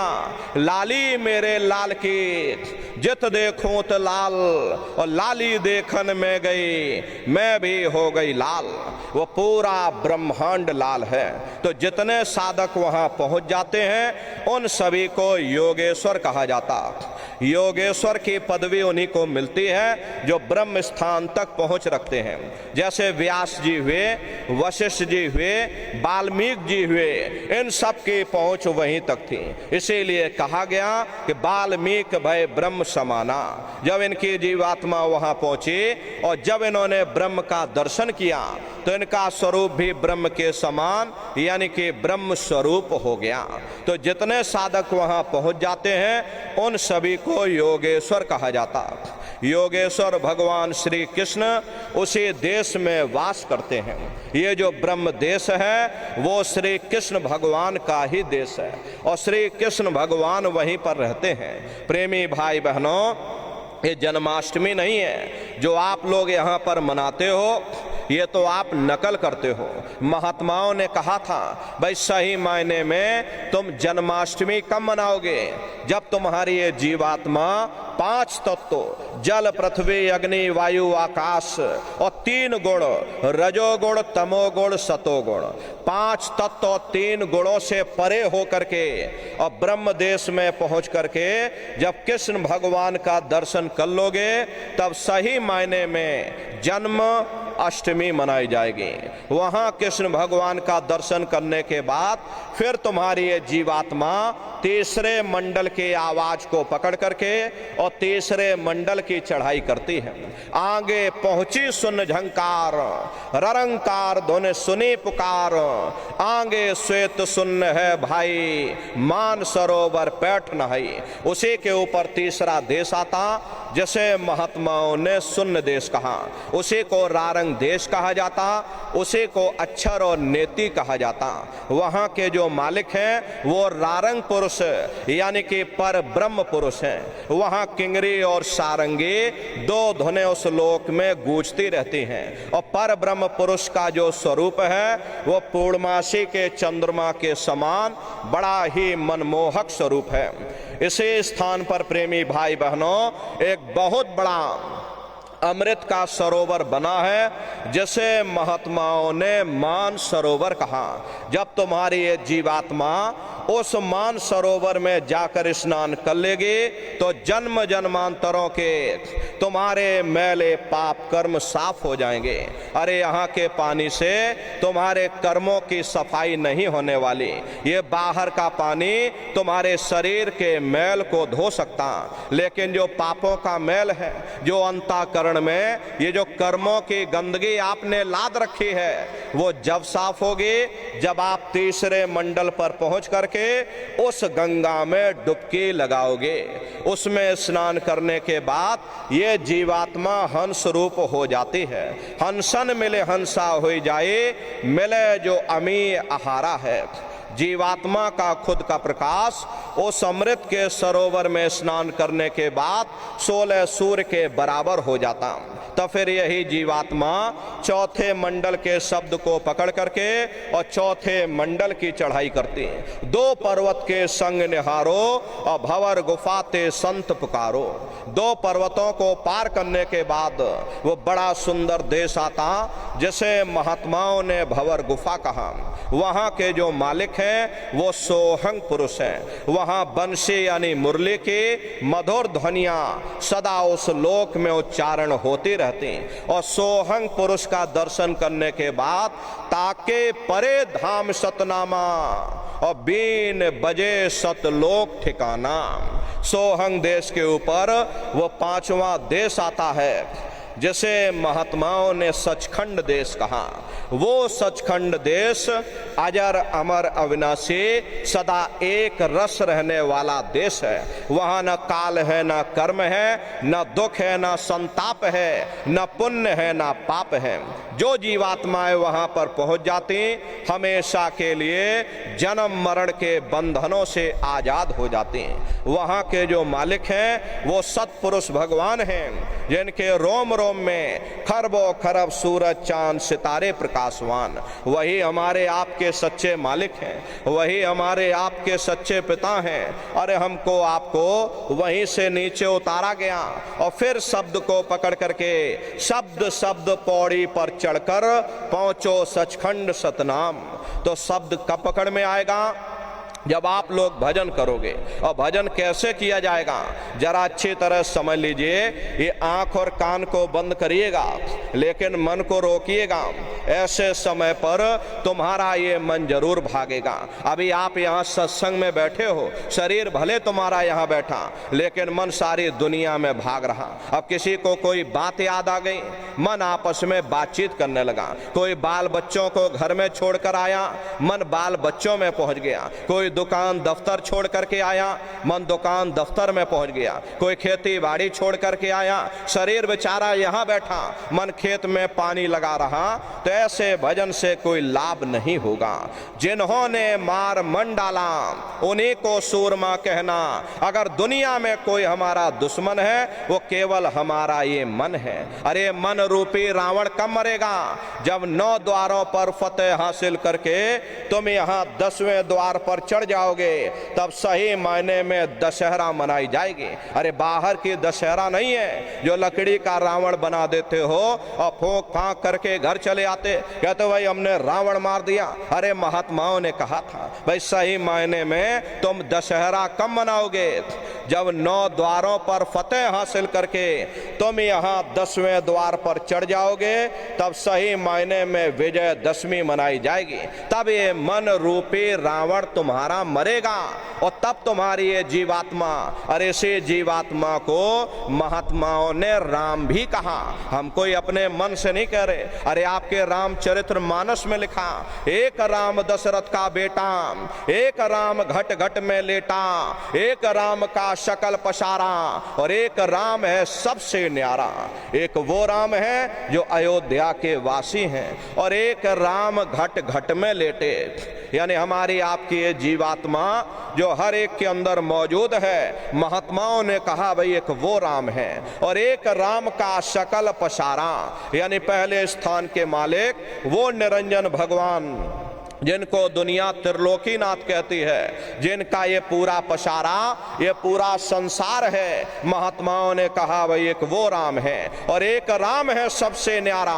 लाली मेरे लाल की जित देखूं तो लाल, और लाली देखन में गई मैं भी हो गई लाल। वो पूरा ब्रह्मांड लाल है। तो जितने साधक वहां पहुंच जाते हैं उन सभी को योगेश्वर कहा जाता। योगेश्वर की पदवी उन्हीं को मिलती है जो ब्रह्म स्थान तक पहुंच रखते हैं। जैसे व्यास जी हुए, वशिष्ठ जी हुए, वाल्मीकि जी हुए, इन सब की पहुंच वहीं तक थी। इसीलिए कहा गया कि वाल्मीकि भय ब्रह्म समाना। जब इनकी जीवात्मा वहां पहुंची और जब इन्होंने ब्रह्म का दर्शन किया तो इनका स्वरूप भी ब्रह्म के समान यानी कि ब्रह्म स्वरूप हो गया। तो जितने साधक वहां पहुंच जाते हैं उन सभी को योगेश्वर कहा जाता। योगेश्वर भगवान श्री कृष्ण उसी देश में वास करते हैं। ये जो ब्रह्म देश है वो श्री कृष्ण भगवान का ही देश है और श्री कृष्ण भगवान वहीं पर रहते हैं। प्रेमी भाई बहनों, ये जन्माष्टमी नहीं है जो आप लोग यहाँ पर मनाते हो, ये तो आप नकल करते हो। महात्माओं ने कहा था भाई सही मायने में तुम जन्माष्टमी कब मनाओगे? जब तुम्हारी ये जीवात्मा 5 तत्व जल पृथ्वी अग्नि वायु आकाश और 3 गुण रजोगुण तमोगुण सतोगुण 5 तत्व और 3 गुणों से परे हो करके और ब्रह्म देश में पहुंच करके जब कृष्ण भगवान का दर्शन कर लोगे तब सही मायने में जन्म अष्टमी मनाई जाएगी। वहां कृष्ण भगवान का दर्शन करने के बाद फिर तुम्हारी ये जीवात्मा तीसरे मंडल के आवाज को पकड़ करके और तीसरे मंडल की चढ़ाई करती है। आगे पहुंची सुन झंकार ररंकार धुन सुनी पुकार, आगे श्वेत सुन है भाई मान सरोवर पैठ नहाई। उसी के ऊपर तीसरा देश आता जिसे महात्माओं ने सुन्न देश कहा, उसी को रारंग देश कहा जाता, उसी को अक्षर और नेति कहा जाता। वहां के जो मालिक हैं वो रारंग पुरुष यानी कि पर ब्रह्म पुरुष हैं। वहां किंगरी और सारंगी 2 धुनें उस लोक में गूंजती रहती हैं और पर ब्रह्म पुरुष का जो स्वरूप है वो पूर्णमासी के चंद्रमा के समान बड़ा ही मनमोहक स्वरूप है। इसी स्थान पर प्रेमी भाई बहनों एक बहुत बड़ा अमृत का सरोवर बना है जिसे महात्माओं ने मान सरोवर कहा। जब तुम्हारी ये जीवात्मा उस मान सरोवर में जाकर स्नान कर लेगी तो जन्म जन्मांतरों के तुम्हारे मैले पाप कर्म साफ हो जाएंगे। अरे यहाँ के पानी से तुम्हारे कर्मों की सफाई नहीं होने वाली, ये बाहर का पानी तुम्हारे शरीर के मैल को धो सकता, लेकिन जो पापों का मैल है, जो अंतःकरण में ये जो कर्मों की गंदगी आपने लाद रखी है, वो जब साफ होगी जब आप तीसरे मंडल पर पहुंच करके उस गंगा में डुबकी लगाओगे। उसमें स्नान करने के बाद ये जीवात्मा हंस रूप हो जाती है। हंसन मिले हंसा हो जाए, मिले जो अमी आहारा है। जीवात्मा का खुद का प्रकाश उस अमृत के सरोवर में स्नान करने के बाद 16 सूर्य के बराबर हो जाता। तो फिर यही जीवात्मा चौथे मंडल के शब्द को पकड़ करके और चौथे मंडल की चढ़ाई करती है। 2 पर्वत के संग निहारो और भंवर गुफा ते संत पुकारो। 2 पर्वतों को पार करने के बाद वो बड़ा सुंदर देश आता जिसे महात्माओं ने भंवर गुफा कहा। वहां के जो मालिक हैं वो सोहंग पुरुष हैं। वहां बंशी यानी मुरली की मधुर ध्वनियां सदा उस लोक में उच्चारण होती रहती और सोहंग पुरुष का दर्शन करने के बाद ताके परे धाम सतनामा और बीन बजे सतलोक ठिकाना। सोहंग देश के ऊपर वो 5वां देश आता है जिसे महात्माओं ने सचखंड देश कहा, वो सचखंड देश अजर अमर अविनाशी सदा एक रस रहने वाला देश है। वहाँ न काल है, न कर्म है, न दुख है, न संताप है, न पुण्य है, न पाप है। जो जीवात्माएं वहाँ पर पहुँच जाती हमेशा के लिए जन्म मरण के बंधनों से आज़ाद हो जाती हैं। वहाँ के जो मालिक हैं वो सत्पुरुष भगवान हैं, जिनके रोम रोम में खरबों खरब सूरज चांद सितारे प्रकाशवान। वही हमारे आपके सच्चे मालिक हैं, वही हमारे आपके सच्चे पिता हैं। अरे हमको आपको वहीं से नीचे उतारा गया और फिर शब्द को पकड़ करके शब्द शब्द पौड़ी पर चढ़कर पहुंचो सचखंड सतनाम। तो शब्द कब पकड़ में आएगा? जब आप लोग भजन करोगे। और भजन कैसे किया जाएगा जरा अच्छी तरह समझ लीजिए। ये आंख और कान को बंद करिएगा लेकिन मन को रोकिएगा। ऐसे समय पर तुम्हारा ये मन जरूर भागेगा। अभी आप यहाँ सत्संग में बैठे हो, शरीर भले तुम्हारा यहाँ बैठा लेकिन मन सारी दुनिया में भाग रहा। अब किसी को कोई बात याद आ गई, मन आपस में बातचीत करने लगा। कोई बाल बच्चों को घर में छोड़कर आया, मन बाल बच्चों में पहुंच गया। कोई दुकान दफ्तर छोड़ करके आया, मन दुकान दफ्तर में पहुंच गया। कोई खेती बाड़ी छोड़ करके आया, शरीर बेचारा यहाँ बैठा, मन खेत में पानी लगा रहा। तो ऐसे भजन से कोई लाभ नहीं होगा। जिन्होंने मार मन डाला उन्हीं को सूरमा कहना। अगर दुनिया में कोई हमारा दुश्मन है वो केवल हमारा ये मन है। अरे मन रूपी रावण कब मरेगा? जब 9 द्वारों पर फतेह हासिल करके तुम यहाँ 10वें द्वार पर चढ़ जाओगे तब सही मायने में दशहरा मनाई जाएगी। अरे बाहर की दशहरा नहीं है जो लकड़ी का रावण बना देते हो और फूंक फांक करके घर चले आते, कहते भाई हमने रावण मार दिया। अरे महात्माओं ने कहा था भाई सही मायने में तुम दशहरा कब मनाओगे? जब 9 द्वारों पर फतेह हासिल करके तुम यहाँ 10वें द्वार पर चढ़ जाओगे तब सही मायने में विजयदशमी मनाई जाएगी। तब ये मन रूपी रावण तुम्हारा मरेगा और तब तुम्हारी ये जीवात्मा, अरे इसी जीवात्मा को महात्माओं ने राम भी कहा। हम कोई अपने मन से नहीं कह रहे। अरे आपके रामचरित्र मानस में लिखा, एक राम दशरथ का बेटा, एक राम घट घट में लेटा, एक राम का शकल पसारा और एक राम है सबसे न्यारा। एक वो राम है जो अयोध्या के वासी हैं और एक राम घट घट में लेटे। यानी हमारी आपकी ये जीवात्मा जो हर एक के अंदर मौजूद है, महात्माओं ने कहा भाई एक वो राम है और एक राम का शकल पसारा। यानी पहले स्थान के मालिक वो निरंजन भगवान जिनको दुनिया त्रिलोकीनाथ कहती है, जिनका ये पूरा पसारा, ये पूरा संसार है। महात्माओं ने कहा भाई एक वो राम है और एक राम है सबसे न्यारा।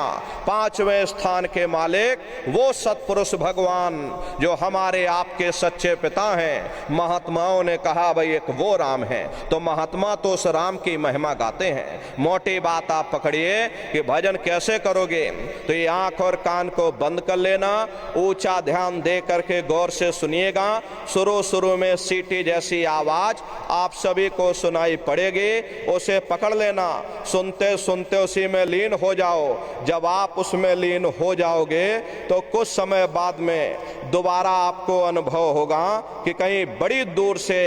5वें स्थान के मालिक वो सत्पुरुष भगवान जो हमारे आपके सच्चे पिता हैं। महात्माओं ने कहा भाई एक वो राम है। तो महात्मा तो उस राम की महिमा गाते हैं। मोटी बात आप पकड़िए कि भजन कैसे करोगे। तो ये आंख और कान को बंद कर लेना, ऊंचा ध्यान दे करके गौर से सुनिएगा। शुरू में सीटी जैसी आवाज आप सभी को सुनाई पड़ेगी, उसे पकड़ लेना, सुनते सुनते उसी में लीन हो जाओ। जब आप उसमें लीन हो जाओगे तो कुछ समय बाद में दोबारा आपको अनुभव होगा कि कहीं बड़ी दूर से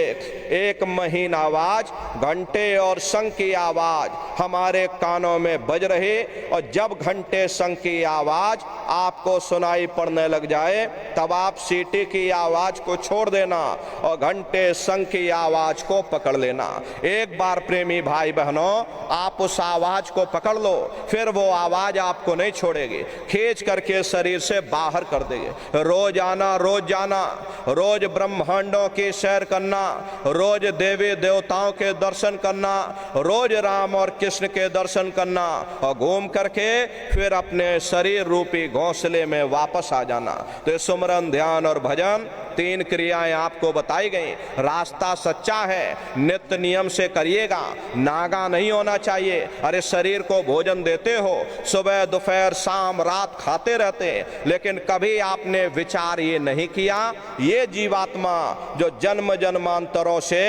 एक महीन आवाज, घंटे और शंख की आवाज हमारे कानों में बज रही। और जब घंटे शंख की आवाज आपको सुनाई पड़ने लग जाए तब आप सीटी की आवाज को छोड़ देना और घंटे शंख की आवाज को पकड़ लेना। एक बार प्रेमी भाई बहनों आप उस आवाज को पकड़ लो, फिर वो आवाज आपको नहीं छोड़ेगी, खींच करके शरीर से बाहर कर देगी। रोज आना, रोज जाना, रोज ब्रह्मांडों की सैर करना, रोज देवी देवताओं के दर्शन करना, रोज राम और कृष्ण के दर्शन करना और घूम करके फिर अपने शरीर रूपी घोंसले में वापस आ जाना। तो सुमरन, ध्यान और भजन 3 क्रियाएं आपको बताई गई। रास्ता सच्चा है, नित्य नियम से करिएगा, नागा नहीं होना चाहिए। अरे शरीर को भोजन देते हो, सुबह दोपहर शाम रात खाते रहते, लेकिन कभी आपने विचार ये नहीं किया, ये जीवात्मा जो जन्म जन्मांतरों से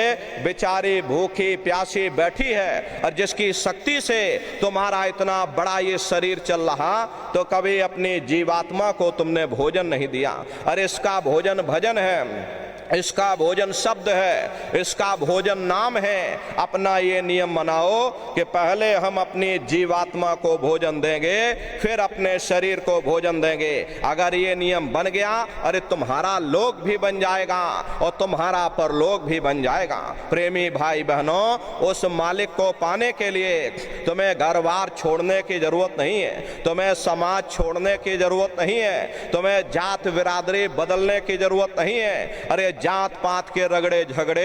बेचारी भूखी प्यासी बैठी है और जिसकी शक्ति से तुम्हारा इतना बड़ा ये शरीर चल रहा, तो कभी अपनी जीवात्मा को तुमने भोजन नहीं दिया। अरे इसका भोजन भजन है, इसका भोजन शब्द है, इसका भोजन नाम है। अपना ये नियम बनाओ कि पहले हम अपनी जीवात्मा को भोजन देंगे, फिर अपने शरीर को भोजन देंगे। अगर ये नियम बन गया, अरे तुम्हारा लोक भी बन जाएगा और तुम्हारा परलोक भी बन जाएगा। प्रेमी भाई बहनों, उस मालिक को पाने के लिए तुम्हें घर बार छोड़ने की जरूरत नहीं है, तुम्हें समाज छोड़ने की जरूरत नहीं है, तुम्हें जात बिरादरी बदलने की जरूरत नहीं है। अरे जात पात के रगड़े झगड़े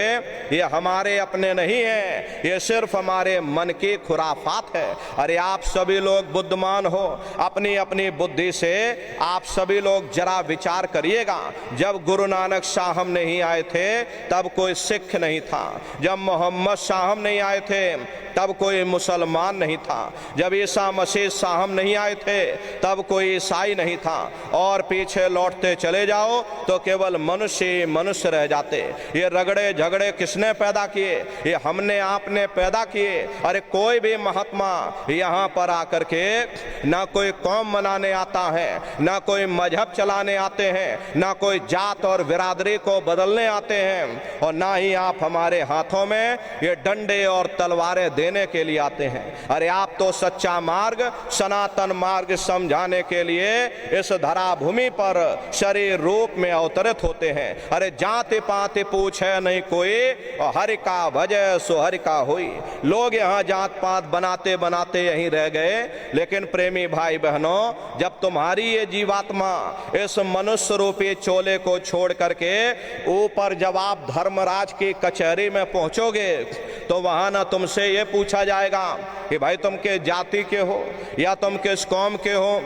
ये हमारे अपने नहीं है, ये सिर्फ हमारे मन की खुराफात है। अरे आप सभी लोग बुद्धिमान हो, अपनी अपनी बुद्धि से आप सभी लोग जरा विचार करिएगा। जब गुरु नानक साहब नहीं आए थे तब कोई सिख नहीं था, जब मोहम्मद साहब नहीं आए थे तब कोई मुसलमान नहीं था, जब ईसा मसीह साहब नहीं आए थे तब कोई ईसाई नहीं था, और पीछे लौटते चले जाओ तो केवल मनुष्य मनुष्य रह जाते। ये रगड़े झगड़े किसने पैदा किए? ये हमने आपने पैदा किए। अरे कोई भी महात्मा यहाँ पर आकर के ना कोई कौम मनाने आता है, ना कोई मजहब चलाने आते हैं, ना कोई जात और बिरादरी को बदलने आते हैं, और ना ही आप हमारे हाथों में ये डंडे और तलवारें देने के लिए आते हैं। अरे आप तो सच्चा मार्ग, सनातन मार्ग समझाने के लिए इस धरा भूमि पर शरीर रूप में अवतरित होते हैं। अरे जाति पाति पूछे नहीं कोई, और हरि का भजय सो हरि का होई। लोग यहाँ जात पात बनाते बनाते यहीं रह गए, लेकिन प्रेमी भाई बहनों, जब तुम्हारी ये जीवात्मा इस मनुष्य रूपी चोले को छोड़ करके ऊपर जब आप धर्मराज की कचहरी में पहुंचोगे, तो वहां ना तुमसे ये पूछा जाएगा कि भाई तुम किस जाति के हो, या तुम किस कौम के हो,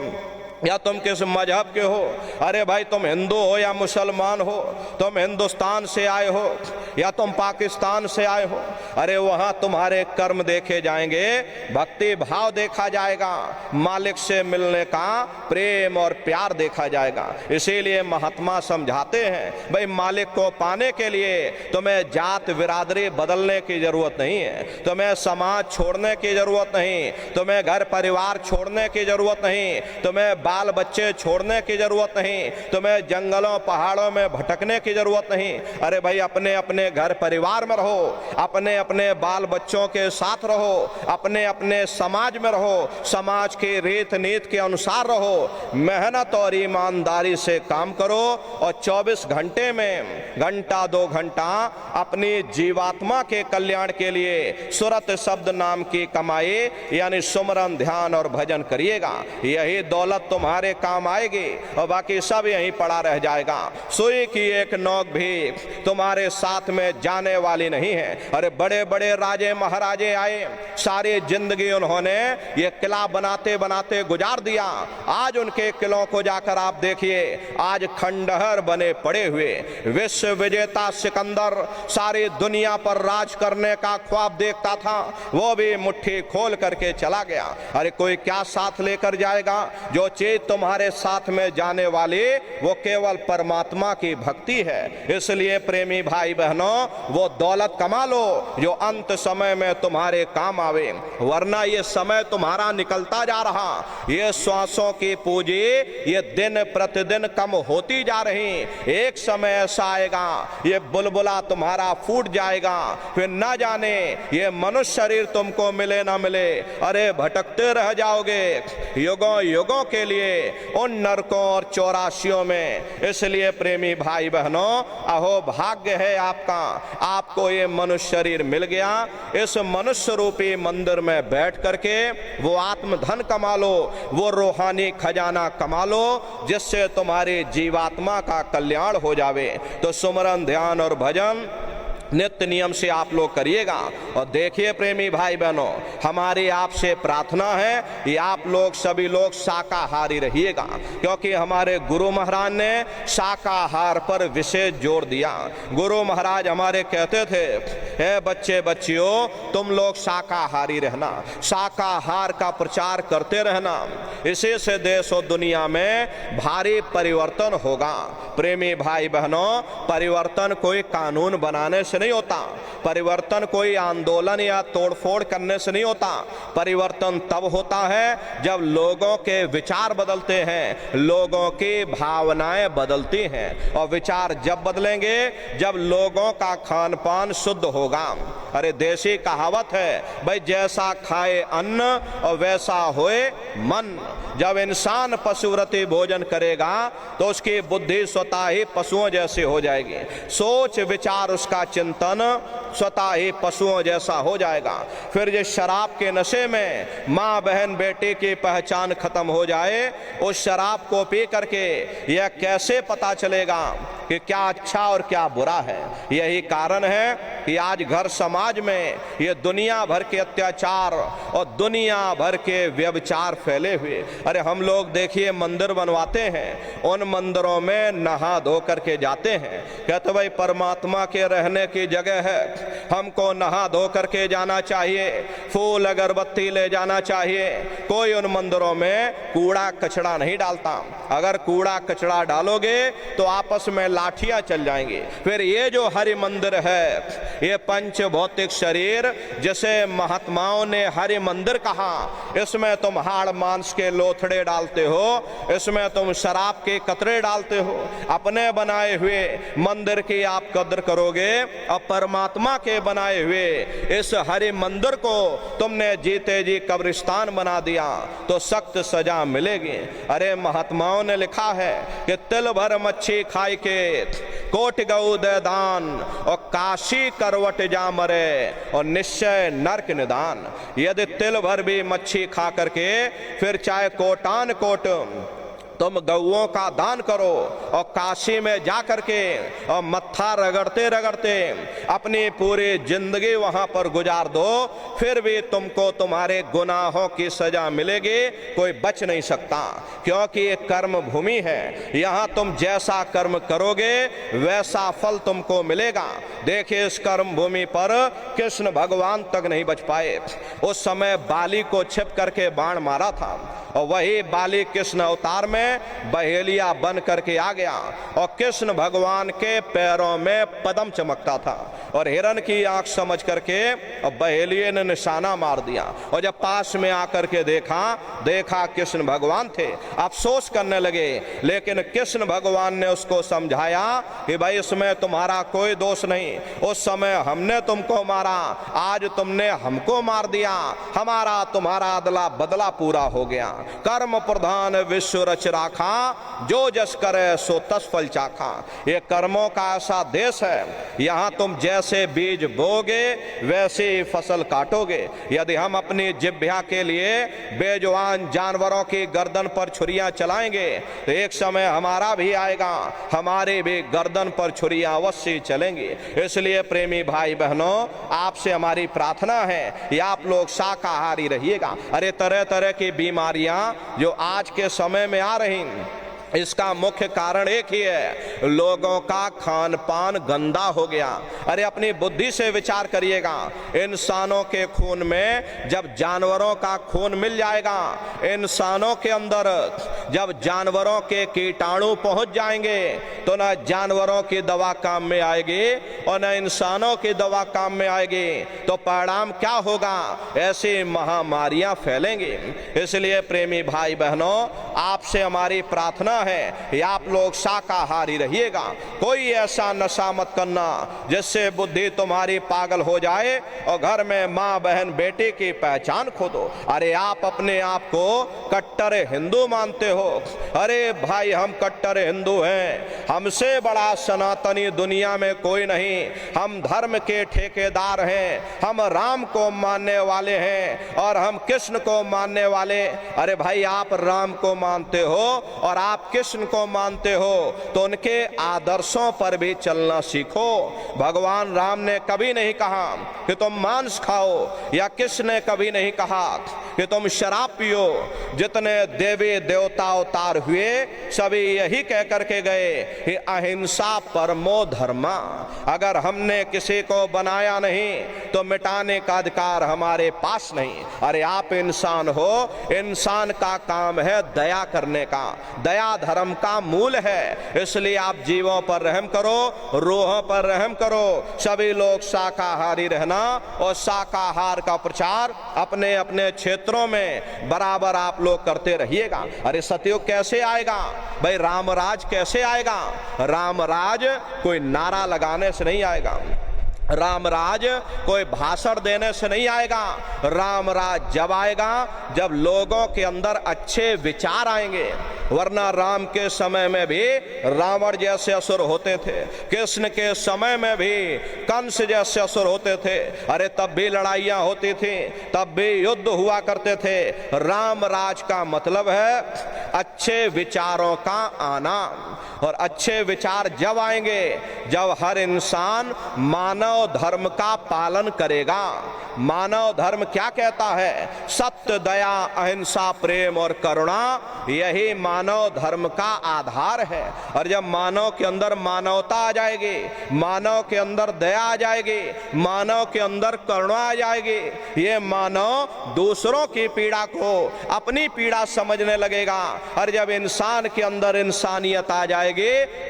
या तुम किस मजहब के हो। अरे भाई तुम हिंदू हो या मुसलमान हो, तुम हिंदुस्तान से आए हो या तुम पाकिस्तान से आए हो। अरे वहाँ तुम्हारे कर्म देखे जाएंगे, भक्ति भाव देखा जाएगा, मालिक से मिलने का प्रेम और प्यार देखा जाएगा। इसीलिए महात्मा समझाते हैं, भाई मालिक को पाने के लिए तुम्हें जात बिरादरी बदलने की जरूरत नहीं है, तुम्हें समाज छोड़ने की जरूरत नहीं, तुम्हें घर परिवार छोड़ने की जरूरत नहीं, तुम्हें बाल बच्चे छोड़ने की जरूरत नहीं, तुम्हें जंगलों पहाड़ों में भटकने की जरूरत नहीं। अरे भाई अपने अपने घर परिवार में रहो, अपने अपने बाल बच्चों के साथ रहो, अपने अपने समाज में रहो, समाज के रीत नीति के अनुसार रहो, मेहनत और ईमानदारी से काम करो, और 24 घंटे में घंटा 2 घंटा अपनी जीवात्मा के कल्याण के लिए सुरत शब्द नाम की कमाई यानी सुमरन ध्यान और भजन करिएगा। यही दौलत तुम्हारे काम आएगी, और बाकी सब यहीं पड़ा रह जाएगा। सुई की एक नोक भी तुम्हारे साथ में जाने वाली नहीं है। अरे बड़े बड़े राजे महाराजे आए, सारी जिंदगी उन्होंने ये किला बनाते बनाते गुजार दिया। आज उनके किलों को जाकर आप देखिए, आज खंडहर बने पड़े हुए। विश्व विजेता सिकंदर सारी दुनिया पर राज करने का ख्वाब देखता था, वो भी मुट्ठी खोल करके चला गया। अरे कोई क्या साथ लेकर जाएगा? जो चीज तुम्हारे साथ में जाने वाली वो केवल परमात्मा की भक्ति है। इसलिए प्रेमी भाई बहनों, वो दौलत कमा लो जो अंत समय में तुम्हारे काम आवे, वरना ये समय तुम्हारा निकलता जा रहा, ये श्वासों की पूंजी ये दिन प्रतिदिन कम होती जा रही। एक समय ऐसा आएगा ये बुलबुला तुम्हारा फूट जाएगा, फिर ना जाने ये मनुष्य शरीर तुमको मिले ना मिले। अरे भटकते रह जाओगे युगों युगों के लिए उन नरकों और चौरासियों में। इसलिए प्रेमी भाई बहनों, अहो भाग्य है आपका, आपको ये मनुष्य शरीर मिल गया। इस मनुष्य रूपी मंदिर में बैठ करके वो आत्मधन कमा लो, वो रूहानी खजाना कमा लो, जिससे तुम्हारी जीवात्मा का कल्याण हो जावे। तो सुमरन ध्यान और भजन नित्य नियम से आप लोग करिएगा। और देखिए प्रेमी भाई बहनों, हमारी आपसे प्रार्थना है कि आप लोग सभी लोग शाकाहारी रहिएगा, क्योंकि हमारे गुरु महाराज ने शाकाहार पर विशेष जोर दिया। गुरु महाराज हमारे कहते थे, हे बच्चे बच्चियों, तुम लोग शाकाहारी रहना, शाकाहार का प्रचार करते रहना, इसी से देश और दुनिया में भारी परिवर्तन होगा। प्रेमी भाई बहनों, परिवर्तन कोई कानून बनाने से नहीं होता, परिवर्तन कोई आंदोलन या तोड़फोड़ करने से नहीं होता। परिवर्तन तब होता है जब लोगों के विचार बदलते हैं, लोगों की भावनाएं बदलती हैं, और विचार जब बदलेंगे जब लोगों का खान पान शुद्ध होगा। अरे देसी कहावत है भाई, जैसा खाए अन्न और वैसा होए मन। जब इंसान पशुव्रती भोजन करेगा तो उसकी बुद्धि स्वतः ही पशुओं जैसी हो जाएगी, सोच विचार उसका चिंतन स्वतः ही पशुओं जैसा हो जाएगा। फिर जिस शराब के नशे में माँ बहन बेटी की पहचान खत्म हो जाए, उस शराब को पी करके यह कैसे पता चलेगा कि क्या अच्छा और क्या बुरा है। यही कारण है कि आज घर समाज में ये दुनिया भर के अत्याचार और दुनिया भर के व्यभिचार फैले हुए। अरे हम लोग देखिए मंदिर बनवाते हैं, उन मंदिरों में नहा धो करके जाते हैं, कहते भाई परमात्मा के रहने की जगह है, हमको नहा धो करके जाना चाहिए, फूल अगरबत्ती ले जाना चाहिए। कोई उन मंदिरों में कूड़ा कचड़ा नहीं डालता। अगर कूड़ा कचड़ा डालोगे तो आपस में लाठियां चल जाएंगी। फिर ये जो हरि मंदिर है, ये पंच भौतिक शरीर जिसे महात्माओं ने हरि मंदिर कहा, इसमें तुम हाड़ मांस के लोथड़े डालते हो, इसमें तुम शराब के कतरे डालते हो। अपने बनाए हुए मंदिर की आप कद्र करोगे और परमात्मा के बनाए हुए इस हरि मंदिर को तुमने जीते जी कब्रिस्तान बना दिया तो सख्त सजा मिलेगी। अरे महात्माओं ने लिखा है कि तिल भर मच्छी खाई के कोट गऊ दे दान, और काशी करवट जा मरे और निश्चय नरक निदान। यदि तिल भर भी मच्छी खा करके फिर चाहे कोटान कोट तुम गौओं का दान करो और काशी में जा करके और मत्था रगड़ते रगड़ते अपनी पूरी जिंदगी वहां पर गुजार दो, फिर भी तुमको तुम्हारे गुनाहों की सजा मिलेगी, कोई बच नहीं सकता। क्योंकि ये कर्म भूमि है, यहाँ तुम जैसा कर्म करोगे वैसा फल तुमको मिलेगा। देखिए इस कर्म भूमि पर कृष्ण भगवान तक नहीं बच पाए। उस समय बाली को छिप करके बाण मारा था, और वही बाली कृष्ण अवतार में बहेलिया बन करके आ गया, और कृष्ण भगवान के पैरों में पद्म चमकता था, और हिरण की आंख समझ करके और बहेलिये ने निशाना मार दिया। और जब पास में आकर के देखा कृष्ण भगवान थे, अफसोस करने लगे। लेकिन कृष्ण भगवान ने उसको समझाया कि भाई इसमें तुम्हारा कोई दोष नहीं, उस समय हमने तुमको मारा, आज तुमने हमको मार दिया, हमारा तुम्हारा अदला बदला पूरा हो गया। कर्म प्रधान विश्व रच राखा, जो जस करे सो तस फल चाखा। ये कर्मों का ऐसा देश है, यहाँ तुम जैसे बीज बोगे वैसे ही फसल काटोगे। यदि हम अपनी जिह्वा के लिए बेजुबान जानवरों की गर्दन पर छुरियां चलाएंगे तो एक समय हमारा भी आएगा, हमारे भी गर्दन पर छुरियां अवश्य चलेंगी। इसलिए प्रेमी भाई बहनों, आपसे हमारी प्रार्थना है कि आप लोग शाकाहारी रहिएगा। अरे तरह तरह की बीमारियां जो आज के समय में आ रही, इसका मुख्य कारण एक ही है, लोगों का खान पान गंदा हो गया। अरे अपनी बुद्धि से विचार करिएगा, इंसानों के खून में जब जानवरों का खून मिल जाएगा, इंसानों के अंदर जब जानवरों के कीटाणु पहुंच जाएंगे तो न जानवरों की दवा काम में आएगी और न इंसानों की दवा काम में आएगी। तो परिणाम क्या होगा? ऐसी महामारियां फैलेंगी। इसलिए प्रेमी भाई बहनों, आपसे हमारी प्रार्थना है कि आप लोग शाकाहारी रहिएगा। कोई ऐसा नशा मत करना जिससे बुद्धि तुम्हारी पागल हो जाए और घर में माँ बहन बेटी की पहचान खो दो। अरे आप अपने आप को कट्टर हिंदू मानते हो, अरे भाई हम कट्टर हिंदू हैं, हमसे बड़ा सनातनी दुनिया में कोई नहीं। हम धर्म के ठेकेदार हैं, हम राम को मानने वाले हैं और हम कृष्ण को मानने वाले। अरे भाई, आप राम को मानते हो और आप कृष्ण को मानते हो तो उनके आदर्शों पर भी चलना सीखो। भगवान राम ने कभी नहीं कहा कि तुम मांस खाओ, या कृष्ण ने कभी नहीं कहा कि तुम शराब पियो। जितने देवी देवता अवतार हुए सभी यही कह करके गए कि अहिंसा परमो धर्मा। अगर हमने किसी को बनाया नहीं तो मिटाने का अधिकार हमारे पास नहीं। अरे आप इंसान हो, इंसान का काम है दया करने का, दया धर्म का मूल है। इसलिए आप जीवों पर रहम करो, रूहों पर रहम करो। सभी लोग शाकाहारी रहना और शाकाहार का प्रचार अपने अपने क्षेत्रों में बराबर आप लोग करते रहिएगा। अरे सतयुग कैसे आएगा भाई? रामराज कैसे आएगा? रामराज कोई नारा लगाने से नहीं आएगा, रामराज कोई भाषण देने से नहीं आएगा। रामराज जब आएगा जब लोगों के अंदर अच्छे विचार आएंगे। वरना राम के समय में भी रावण जैसे असुर होते थे, कृष्ण के समय में भी कंस जैसे असुर होते थे। अरे तब भी लड़ाइयाँ होती थी, तब भी युद्ध हुआ करते थे। रामराज का मतलब है अच्छे विचारों का आना। और अच्छे विचार जब आएंगे जब हर इंसान मानव धर्म का पालन करेगा। मानव धर्म क्या कहता है? सत्य, दया, अहिंसा, प्रेम और करुणा, यही मानव धर्म का आधार है। और जब मानव के अंदर मानवता आ जाएगी, मानव के अंदर दया आ जाएगी, मानव के अंदर करुणा आ जाएगी, ये मानव दूसरों की पीड़ा को अपनी पीड़ा समझने लगेगा। और जब इंसान के अंदर इंसानियत आ जाएगी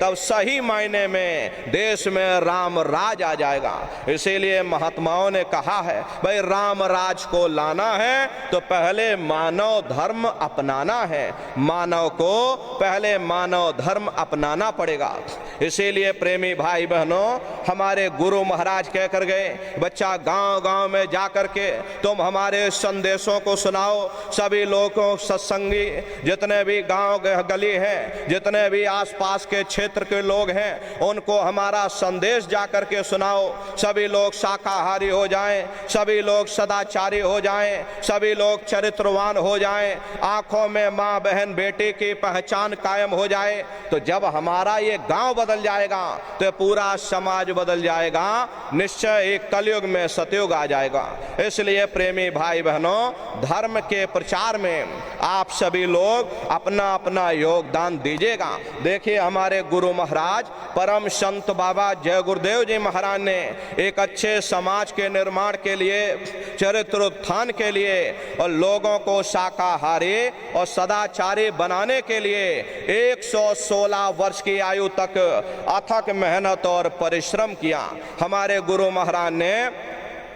तब सही मायने में देश में राम राज आ जाएगा। इसीलिए महात्माओं ने कहा है भाई, राम राज को लाना है तो पहले मानव धर्म अपनाना है। मानव को पहले मानव धर्म अपनाना पड़ेगा। इसीलिए प्रेमी भाई बहनों, हमारे गुरु महाराज कह कर गए, बच्चा गांव गांव में जा कर के तुम हमारे संदेशों को सुनाओ। सभी लोगों, सत्संगी जितने भी गांव गली हैं, जितने भी आसपास के क्षेत्र के लोग हैं, उनको हमारा संदेश जा कर के सुनाओ। सभी लोग शाकाहारी हो जाएं, सभी लोग सदाचारी हो जाएं, सभी लोग चरित्रवान हो जाएं, आंखों में माँ बहन बेटी की पहचान कायम हो जाए। तो जब हमारा ये गांव बदल जाएगा तो पूरा समाज बदल जाएगा। निश्चय एक कलयुग में सतयुग आ जाएगा। इसलिए प्रेमी भाई बहनों, धर्म के प्रचार में आप सभी लोग अपना अपना योगदान दीजिएगा। देखिए, हमारे गुरु महाराज परम संत बाबा जय गुरुदेव जी महाराज ने एक अच्छे समाज के निर्माण के लिए, चरित्र उत्थान के लिए और लोगों को शाकाहारी और सदाचारी बनाने के लिए 116 वर्ष की आयु तक अथक मेहनत और परिश्रम किया। हमारे गुरु महाराज ने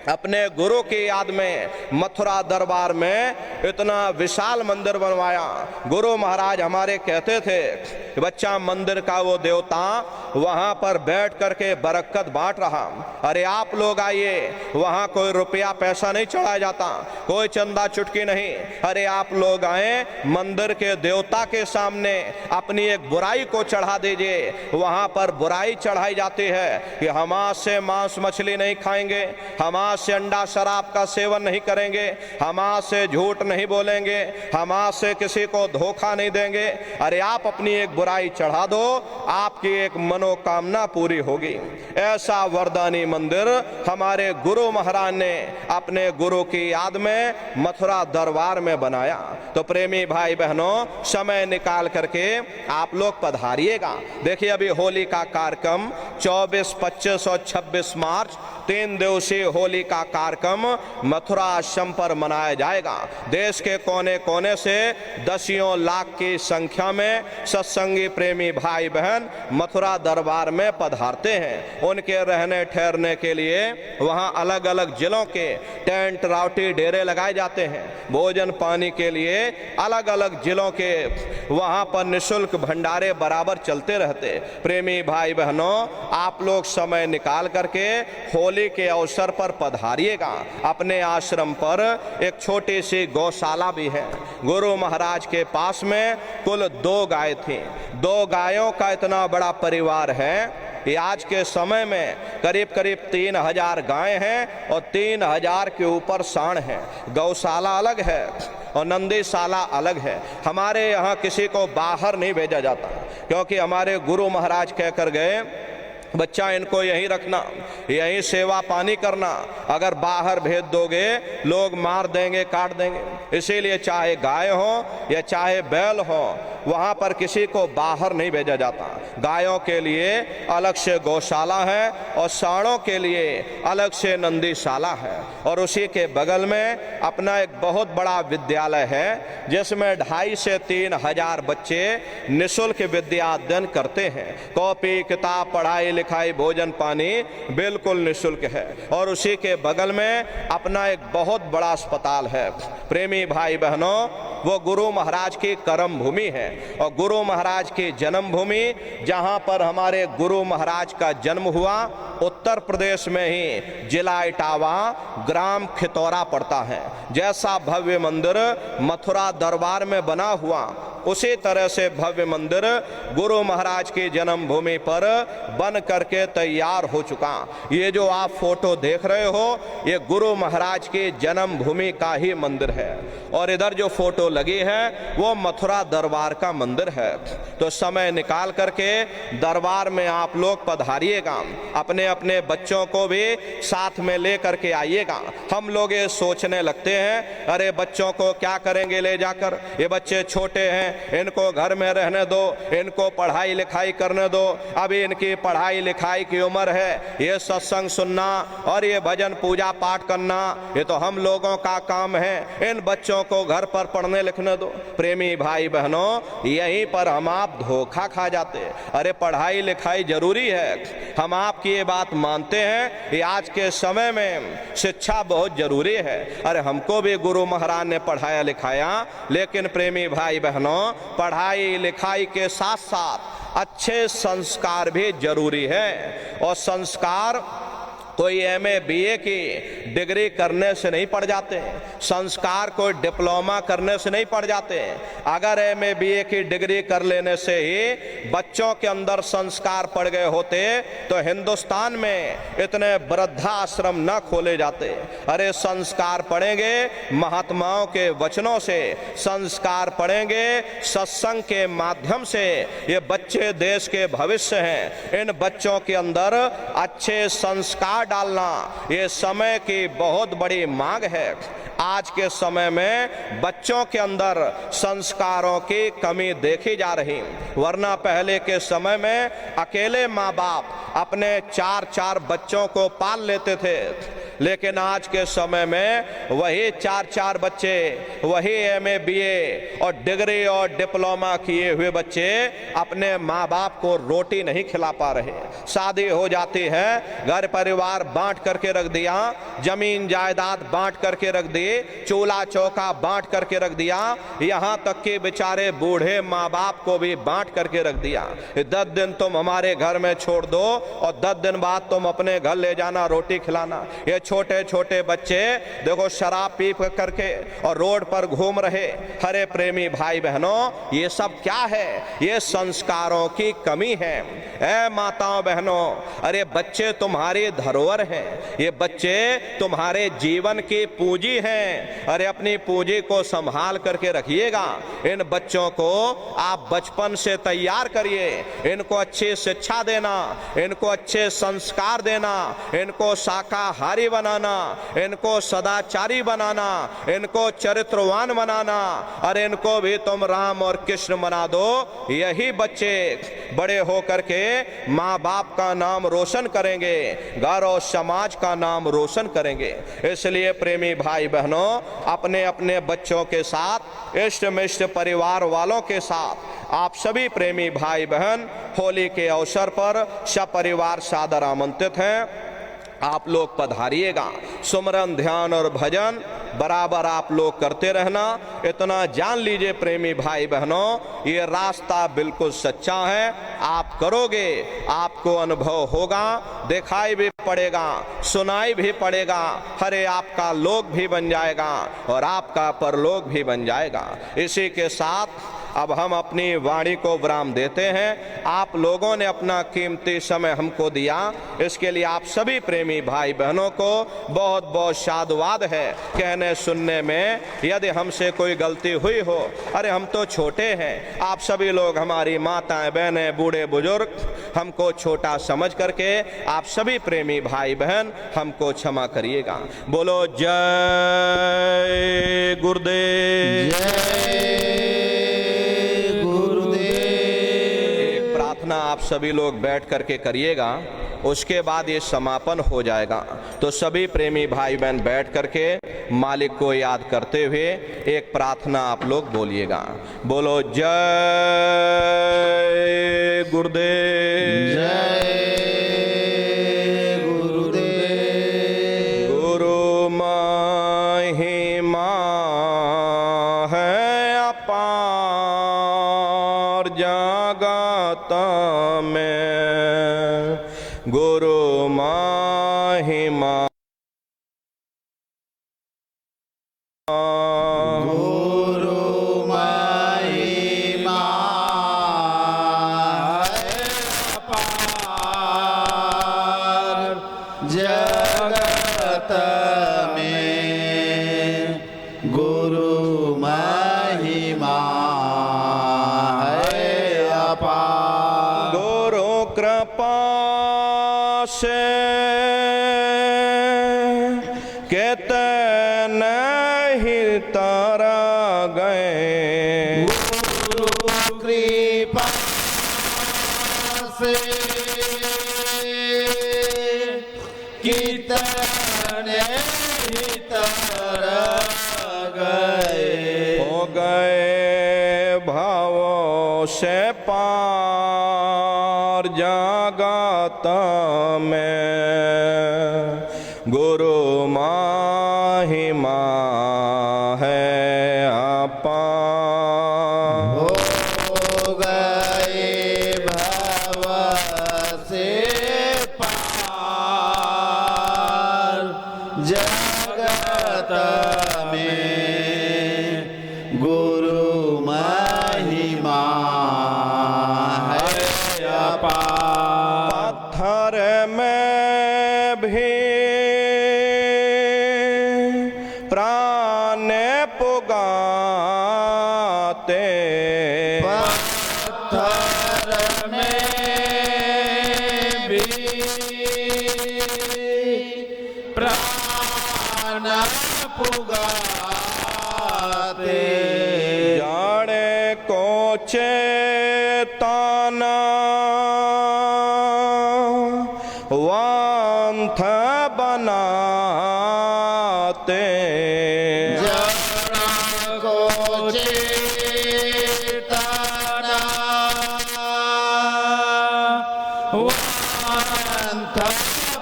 अपने गुरु की याद में मथुरा दरबार में इतना विशाल मंदिर बनवाया। गुरु महाराज हमारे कहते थे, बच्चा मंदिर का वो देवता वहां पर बैठ करके बरकत बांट रहा। अरे आप लोग आइए, वहां कोई रुपया पैसा नहीं चढ़ाया जाता, कोई चंदा चुटकी नहीं। अरे आप लोग आए, मंदिर के देवता के सामने अपनी एक बुराई को चढ़ा दीजिए। वहां पर बुराई चढ़ाई जाती है कि हम आज से मांस मछली नहीं खाएंगे, हम आज से अंडा शराब का सेवन नहीं करेंगे, हम आज से झूठ नहीं बोलेंगे, हम आज से किसी को धोखा नहीं देंगे। अरे आप अपनी एक बुराई चढ़ा दो, आपकी एक मनोकामना पूरी होगी। ऐसा वरदानी मंदिर हमारे गुरु महाराज ने अपने गुरु की याद में मथुरा दरबार में बनाया। तो प्रेमी भाई बहनों, समय निकाल करके आप लोग पधारिएगा। देखिए, अभी होली का कार्यक्रम 24, 25 और 26 मार्च 3 दिवसीय होली का कार्यक्रम मथुरा आश्रम पर मनाया जाएगा। देश के कोने कोने से दसियों लाख की संख्या में सत्संगी प्रेमी भाई बहन मथुरा दरबार में पधारते हैं। उनके रहने ठहरने के लिए वहां अलग अलग जिलों के टेंट रावटी डेरे लगाए जाते हैं। भोजन पानी के लिए अलग अलग जिलों के वहां पर निःशुल्क भंडारे बराबर चलते रहते। प्रेमी भाई बहनों, आप लोग समय निकाल करके होली होली के अवसर पर पधारिएगा। अपने आश्रम पर एक छोटी सी गौशाला भी है। गुरु महाराज के पास में कुल 2 गाय थी। 2 गायों का इतना बड़ा परिवार है कि आज के समय में करीब करीब 3000 गाय हैं और 3000 के ऊपर सांड हैं। गौशाला अलग है और नंदीशाला अलग है। हमारे यहाँ किसी को बाहर नहीं भेजा जाता, क्योंकि हमारे गुरु महाराज कहकर गए, बच्चा इनको यहीं रखना, यहीं सेवा पानी करना, अगर बाहर भेज दोगे लोग मार देंगे, काट देंगे। इसीलिए चाहे गाय हो या चाहे बैल हो, वहाँ पर किसी को बाहर नहीं भेजा जाता। गायों के लिए अलग से गौशाला है और सांडों के लिए अलग से नंदीशाला है। और उसी के बगल में अपना एक बहुत बड़ा विद्यालय है, जिसमें 2,500 से 3,000 बच्चे निःशुल्क विद्या अध्ययन करते हैं। कॉपी किताब, पढ़ाई लिखाई, भोजन पानी बिल्कुल निःशुल्क है। और उसी के बगल में अपना एक बहुत बड़ा अस्पताल है। प्रेमी भाई बहनों, वो गुरु महाराज की कर्म भूमि है और गुरु महाराज की जन्म भूमि, जहाँ पर हमारे गुरु महाराज का जन्म हुआ, उत्तर प्रदेश में ही जिला इटावा, ग्राम खितौरा पड़ता है। जैसा भव्य मंदिर मथुरा दरबार में बना हुआ, उसी तरह से भव्य मंदिर गुरु महाराज की जन्मभूमि पर बन करके तैयार हो चुका। ये जो आप फोटो देख रहे हो, ये गुरु महाराज की जन्मभूमि का ही मंदिर है। और इधर जो फोटो लगी है वो मथुरा दरबार का मंदिर है। तो समय निकाल करके दरबार में आप लोग पधारिएगा, अपने अपने बच्चों को भी साथ में ले करके आइएगा। हम लोग ये सोचने लगते हैं, अरे बच्चों को क्या करेंगे ले जाकर, ये बच्चे छोटे हैं, इनको घर में रहने दो, इनको पढ़ाई लिखाई करने दो, अभी इनकी पढ़ाई लिखाई की उम्र है। ये सत्संग सुनना और ये भजन पूजा पाठ करना, ये तो हम लोगों का काम है। इन बच्चों को घर पर पढ़ने लिखने दो। प्रेमी भाई बहनों, यहीं पर हम आप धोखा खा जाते। अरे पढ़ाई लिखाई जरूरी है, हम आपकी ये बात मानते हैं कि आज के समय में शिक्षा बहुत जरूरी है। अरे हमको भी गुरु महाराज ने पढ़ाया लिखाया, लेकिन प्रेमी भाई बहनों, पढ़ाई लिखाई के साथ साथ अच्छे संस्कार भी जरूरी है। और संस्कार कोई MA BA की डिग्री करने से नहीं पड़ जाते, संस्कार कोई डिप्लोमा करने से नहीं पड़ जाते। अगर MA BA की डिग्री कर लेने से ही बच्चों के अंदर संस्कार पड़ गए होते तो हिंदुस्तान में इतने वृद्धाश्रम न खोले जाते। अरे संस्कार पढ़ेंगे महात्माओं के वचनों से, संस्कार पढ़ेंगे सत्संग के माध्यम से। ये बच्चे देश के भविष्य हैं, इन बच्चों के अंदर अच्छे संस्कार डालना ये समय की बहुत बड़ी मांग है। आज के समय में बच्चों के अंदर संस्कारों की कमी देखी जा रही, वरना पहले के समय में अकेले माँ बाप अपने 4-4 बच्चों को पाल लेते थे, लेकिन आज के समय में वही 4-4 बच्चे, वही MA BA और डिग्री और डिप्लोमा किए हुए बच्चे अपने माँ बाप को रोटी नहीं खिला पा रहे। शादी हो जाती है, घर परिवार बांट करके रख दिया, जमीन जायदाद बांट करके रख दी, चूल्हा चौका बांट करके रख दिया, यहाँ तक कि बेचारे बूढ़े माँ बाप को भी बांट करके रख दिया। 10 दिन तुम हमारे घर में छोड़ दो और 10 दिन बाद तुम अपने घर ले जाना, रोटी खिलाना। ये छोटे छोटे बच्चे देखो शराब पी करके और रोड पर घूम रहे। हरे प्रेमी भाई बहनों, ये सब क्या है? ये संस्कारों की कमी है। ऐ माताओं बहनों, अरे बच्चे तुम्हारी धरोहर हैं, ये बच्चे तुम्हारे जीवन की पूंजी हैं। अरे अपनी पूंजी को संभाल करके रखिएगा। इन बच्चों को आप बचपन से तैयार करिए, इनको अच्छी शिक्षा देना, इनको अच्छे संस्कार देना, इनको शाकाहारी बनाना, इनको सदाचारी बनाना, इनको चरित्रवान बनाना, और इनको भी तुम राम और कृष्ण बना दो। यही बच्चे बड़े होकर के माँ बाप का नाम रोशन करेंगे, घर और समाज का नाम रोशन करेंगे। इसलिए प्रेमी भाई बहनों, अपने अपने बच्चों के साथ, इष्ट मिष्ट परिवार वालों के साथ आप सभी प्रेमी भाई बहन होली के अवसर पर सपरिवार सादर आमंत्रित हैं। आप लोग पधारिएगा। सुमरन, ध्यान और भजन बराबर आप लोग करते रहना। इतना जान लीजिए प्रेमी भाई बहनों, ये रास्ता बिल्कुल सच्चा है। आप करोगे, आपको अनुभव होगा, दिखाई भी पड़ेगा, सुनाई भी पड़ेगा। अरे आपका लोक भी बन जाएगा और आपका परलोक भी बन जाएगा। इसी के साथ अब हम अपनी वाणी को विराम देते हैं। आप लोगों ने अपना कीमती समय हमको दिया, इसके लिए आप सभी प्रेमी भाई बहनों को बहुत बहुत साधुवाद है। कहने सुनने में यदि हमसे कोई गलती हुई हो, अरे हम तो छोटे हैं, आप सभी लोग हमारी माताएं बहनें बूढ़े बुजुर्ग, हमको छोटा समझ करके आप सभी प्रेमी भाई बहन हमको क्षमा करिएगा। बोलो जय गुरुदेव। आप सभी लोग बैठ करके करिएगा, उसके बाद ये समापन हो जाएगा। तो सभी प्रेमी भाई बहन बैठ करके मालिक को याद करते हुए एक प्रार्थना आप लोग बोलिएगा। बोलो जय गुरुदेव। जय गुरुदेव। गुरु महिमा है अपार जगत में, गुरु महिमा जगत में, गुरु महिमा है अपार। गुरु कृपा से कितने ही तारा गए, गुरु कृपा से कितने ही तारा गए, हो गए भावों से पार जगत में, गुरु महिमा है अपार। हो गए भव से पार जगत में, गुरु महिमा है अपार। पत्थर में भी प्राण पुगाते, पत्थर में भी प्राण पुगाते, जाने को चेतना वांथ बनाते, जड़ को चेतना वांथ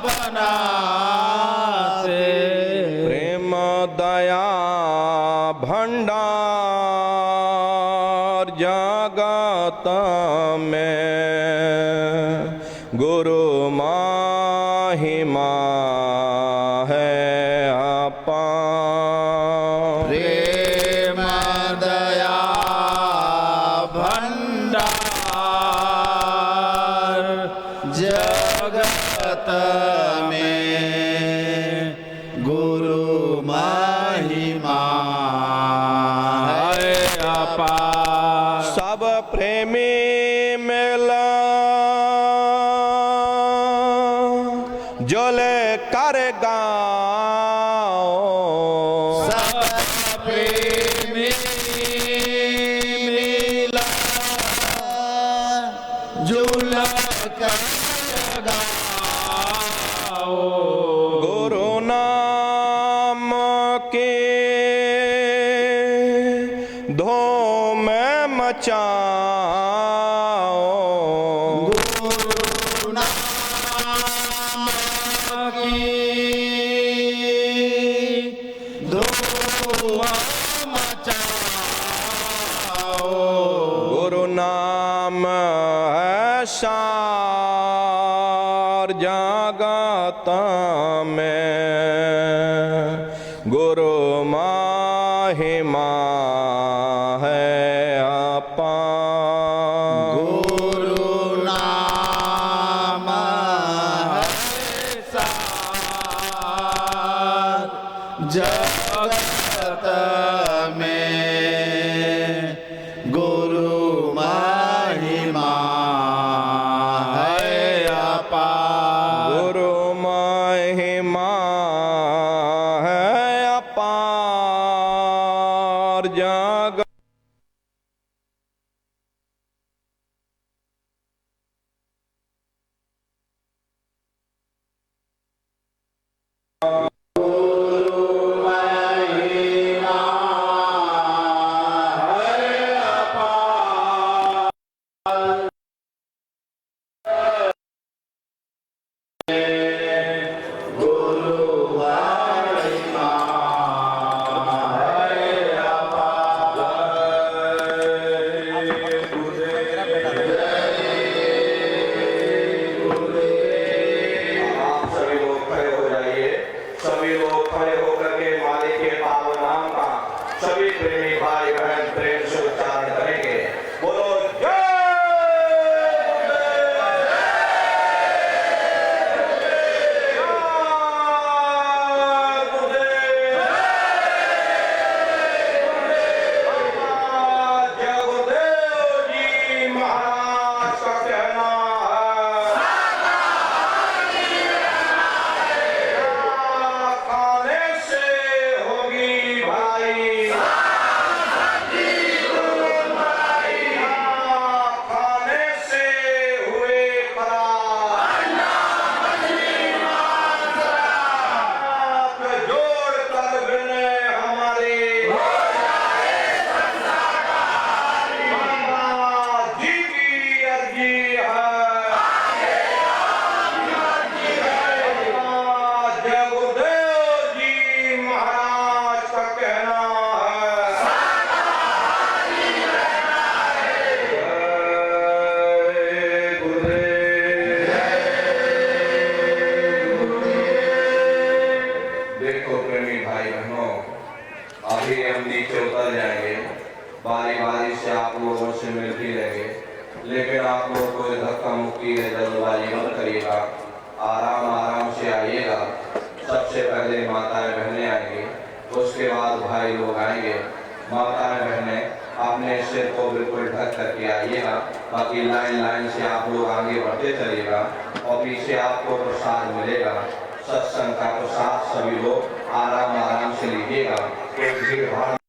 बनाते, प्रेम दया भंडार जगत में, गुरु महिमा है अपार। प्रेम दया भंडार जगत में, गुरु महिमा है अपार। सब प्रेमी मिला जोले कर गाओ, सब प्रेमी मिला जुल कर गाओ, गुरु नाम के धूम मचाओ, गुरु नाम की मचाओ। गुरु नाम है सार जगत में, गुरु महिमा है अपार। गुरु नाम है सार जगत में, गुरु महिमा है अपार। गुरु महिमा है अपार जग सभी प्रेमी भाई बहन प्रेम से उच्चारण करेंगे। बोलो जय गुरुदेव जी महाराज का कहना है खाने से होगी भाई, खाने से हुए फरार, जोड़ कर बिने हमारे जी की अर्जी है। जय गुरुदेव जी महाराज का कहना है जय गुरुदेव। देखो प्रेमी भाई बहनों, अभी हम नीचे उतर जाएंगे, बारी बारी से आप लोगों से मिलती रहेंगे, लेकिन आप लोग कोई धक्का मुक्की है जल्दबाजी मत करिएगा, आराम आराम से आइएगा। सबसे पहले माताएं बहनें आएंगी, उसके बाद भाई लोग आएंगे। माताएं बहनें अपने सिर को बिल्कुल ढक करके आइएगा, बाकी लाइन लाइन से आप लोग आगे बढ़ते चलिएगा और पीछे आपको प्रसाद मिलेगा। सत्संग का प्रसाद सभी लोग आराम आराम से लीजिएगा, कोई भीड़ भाड़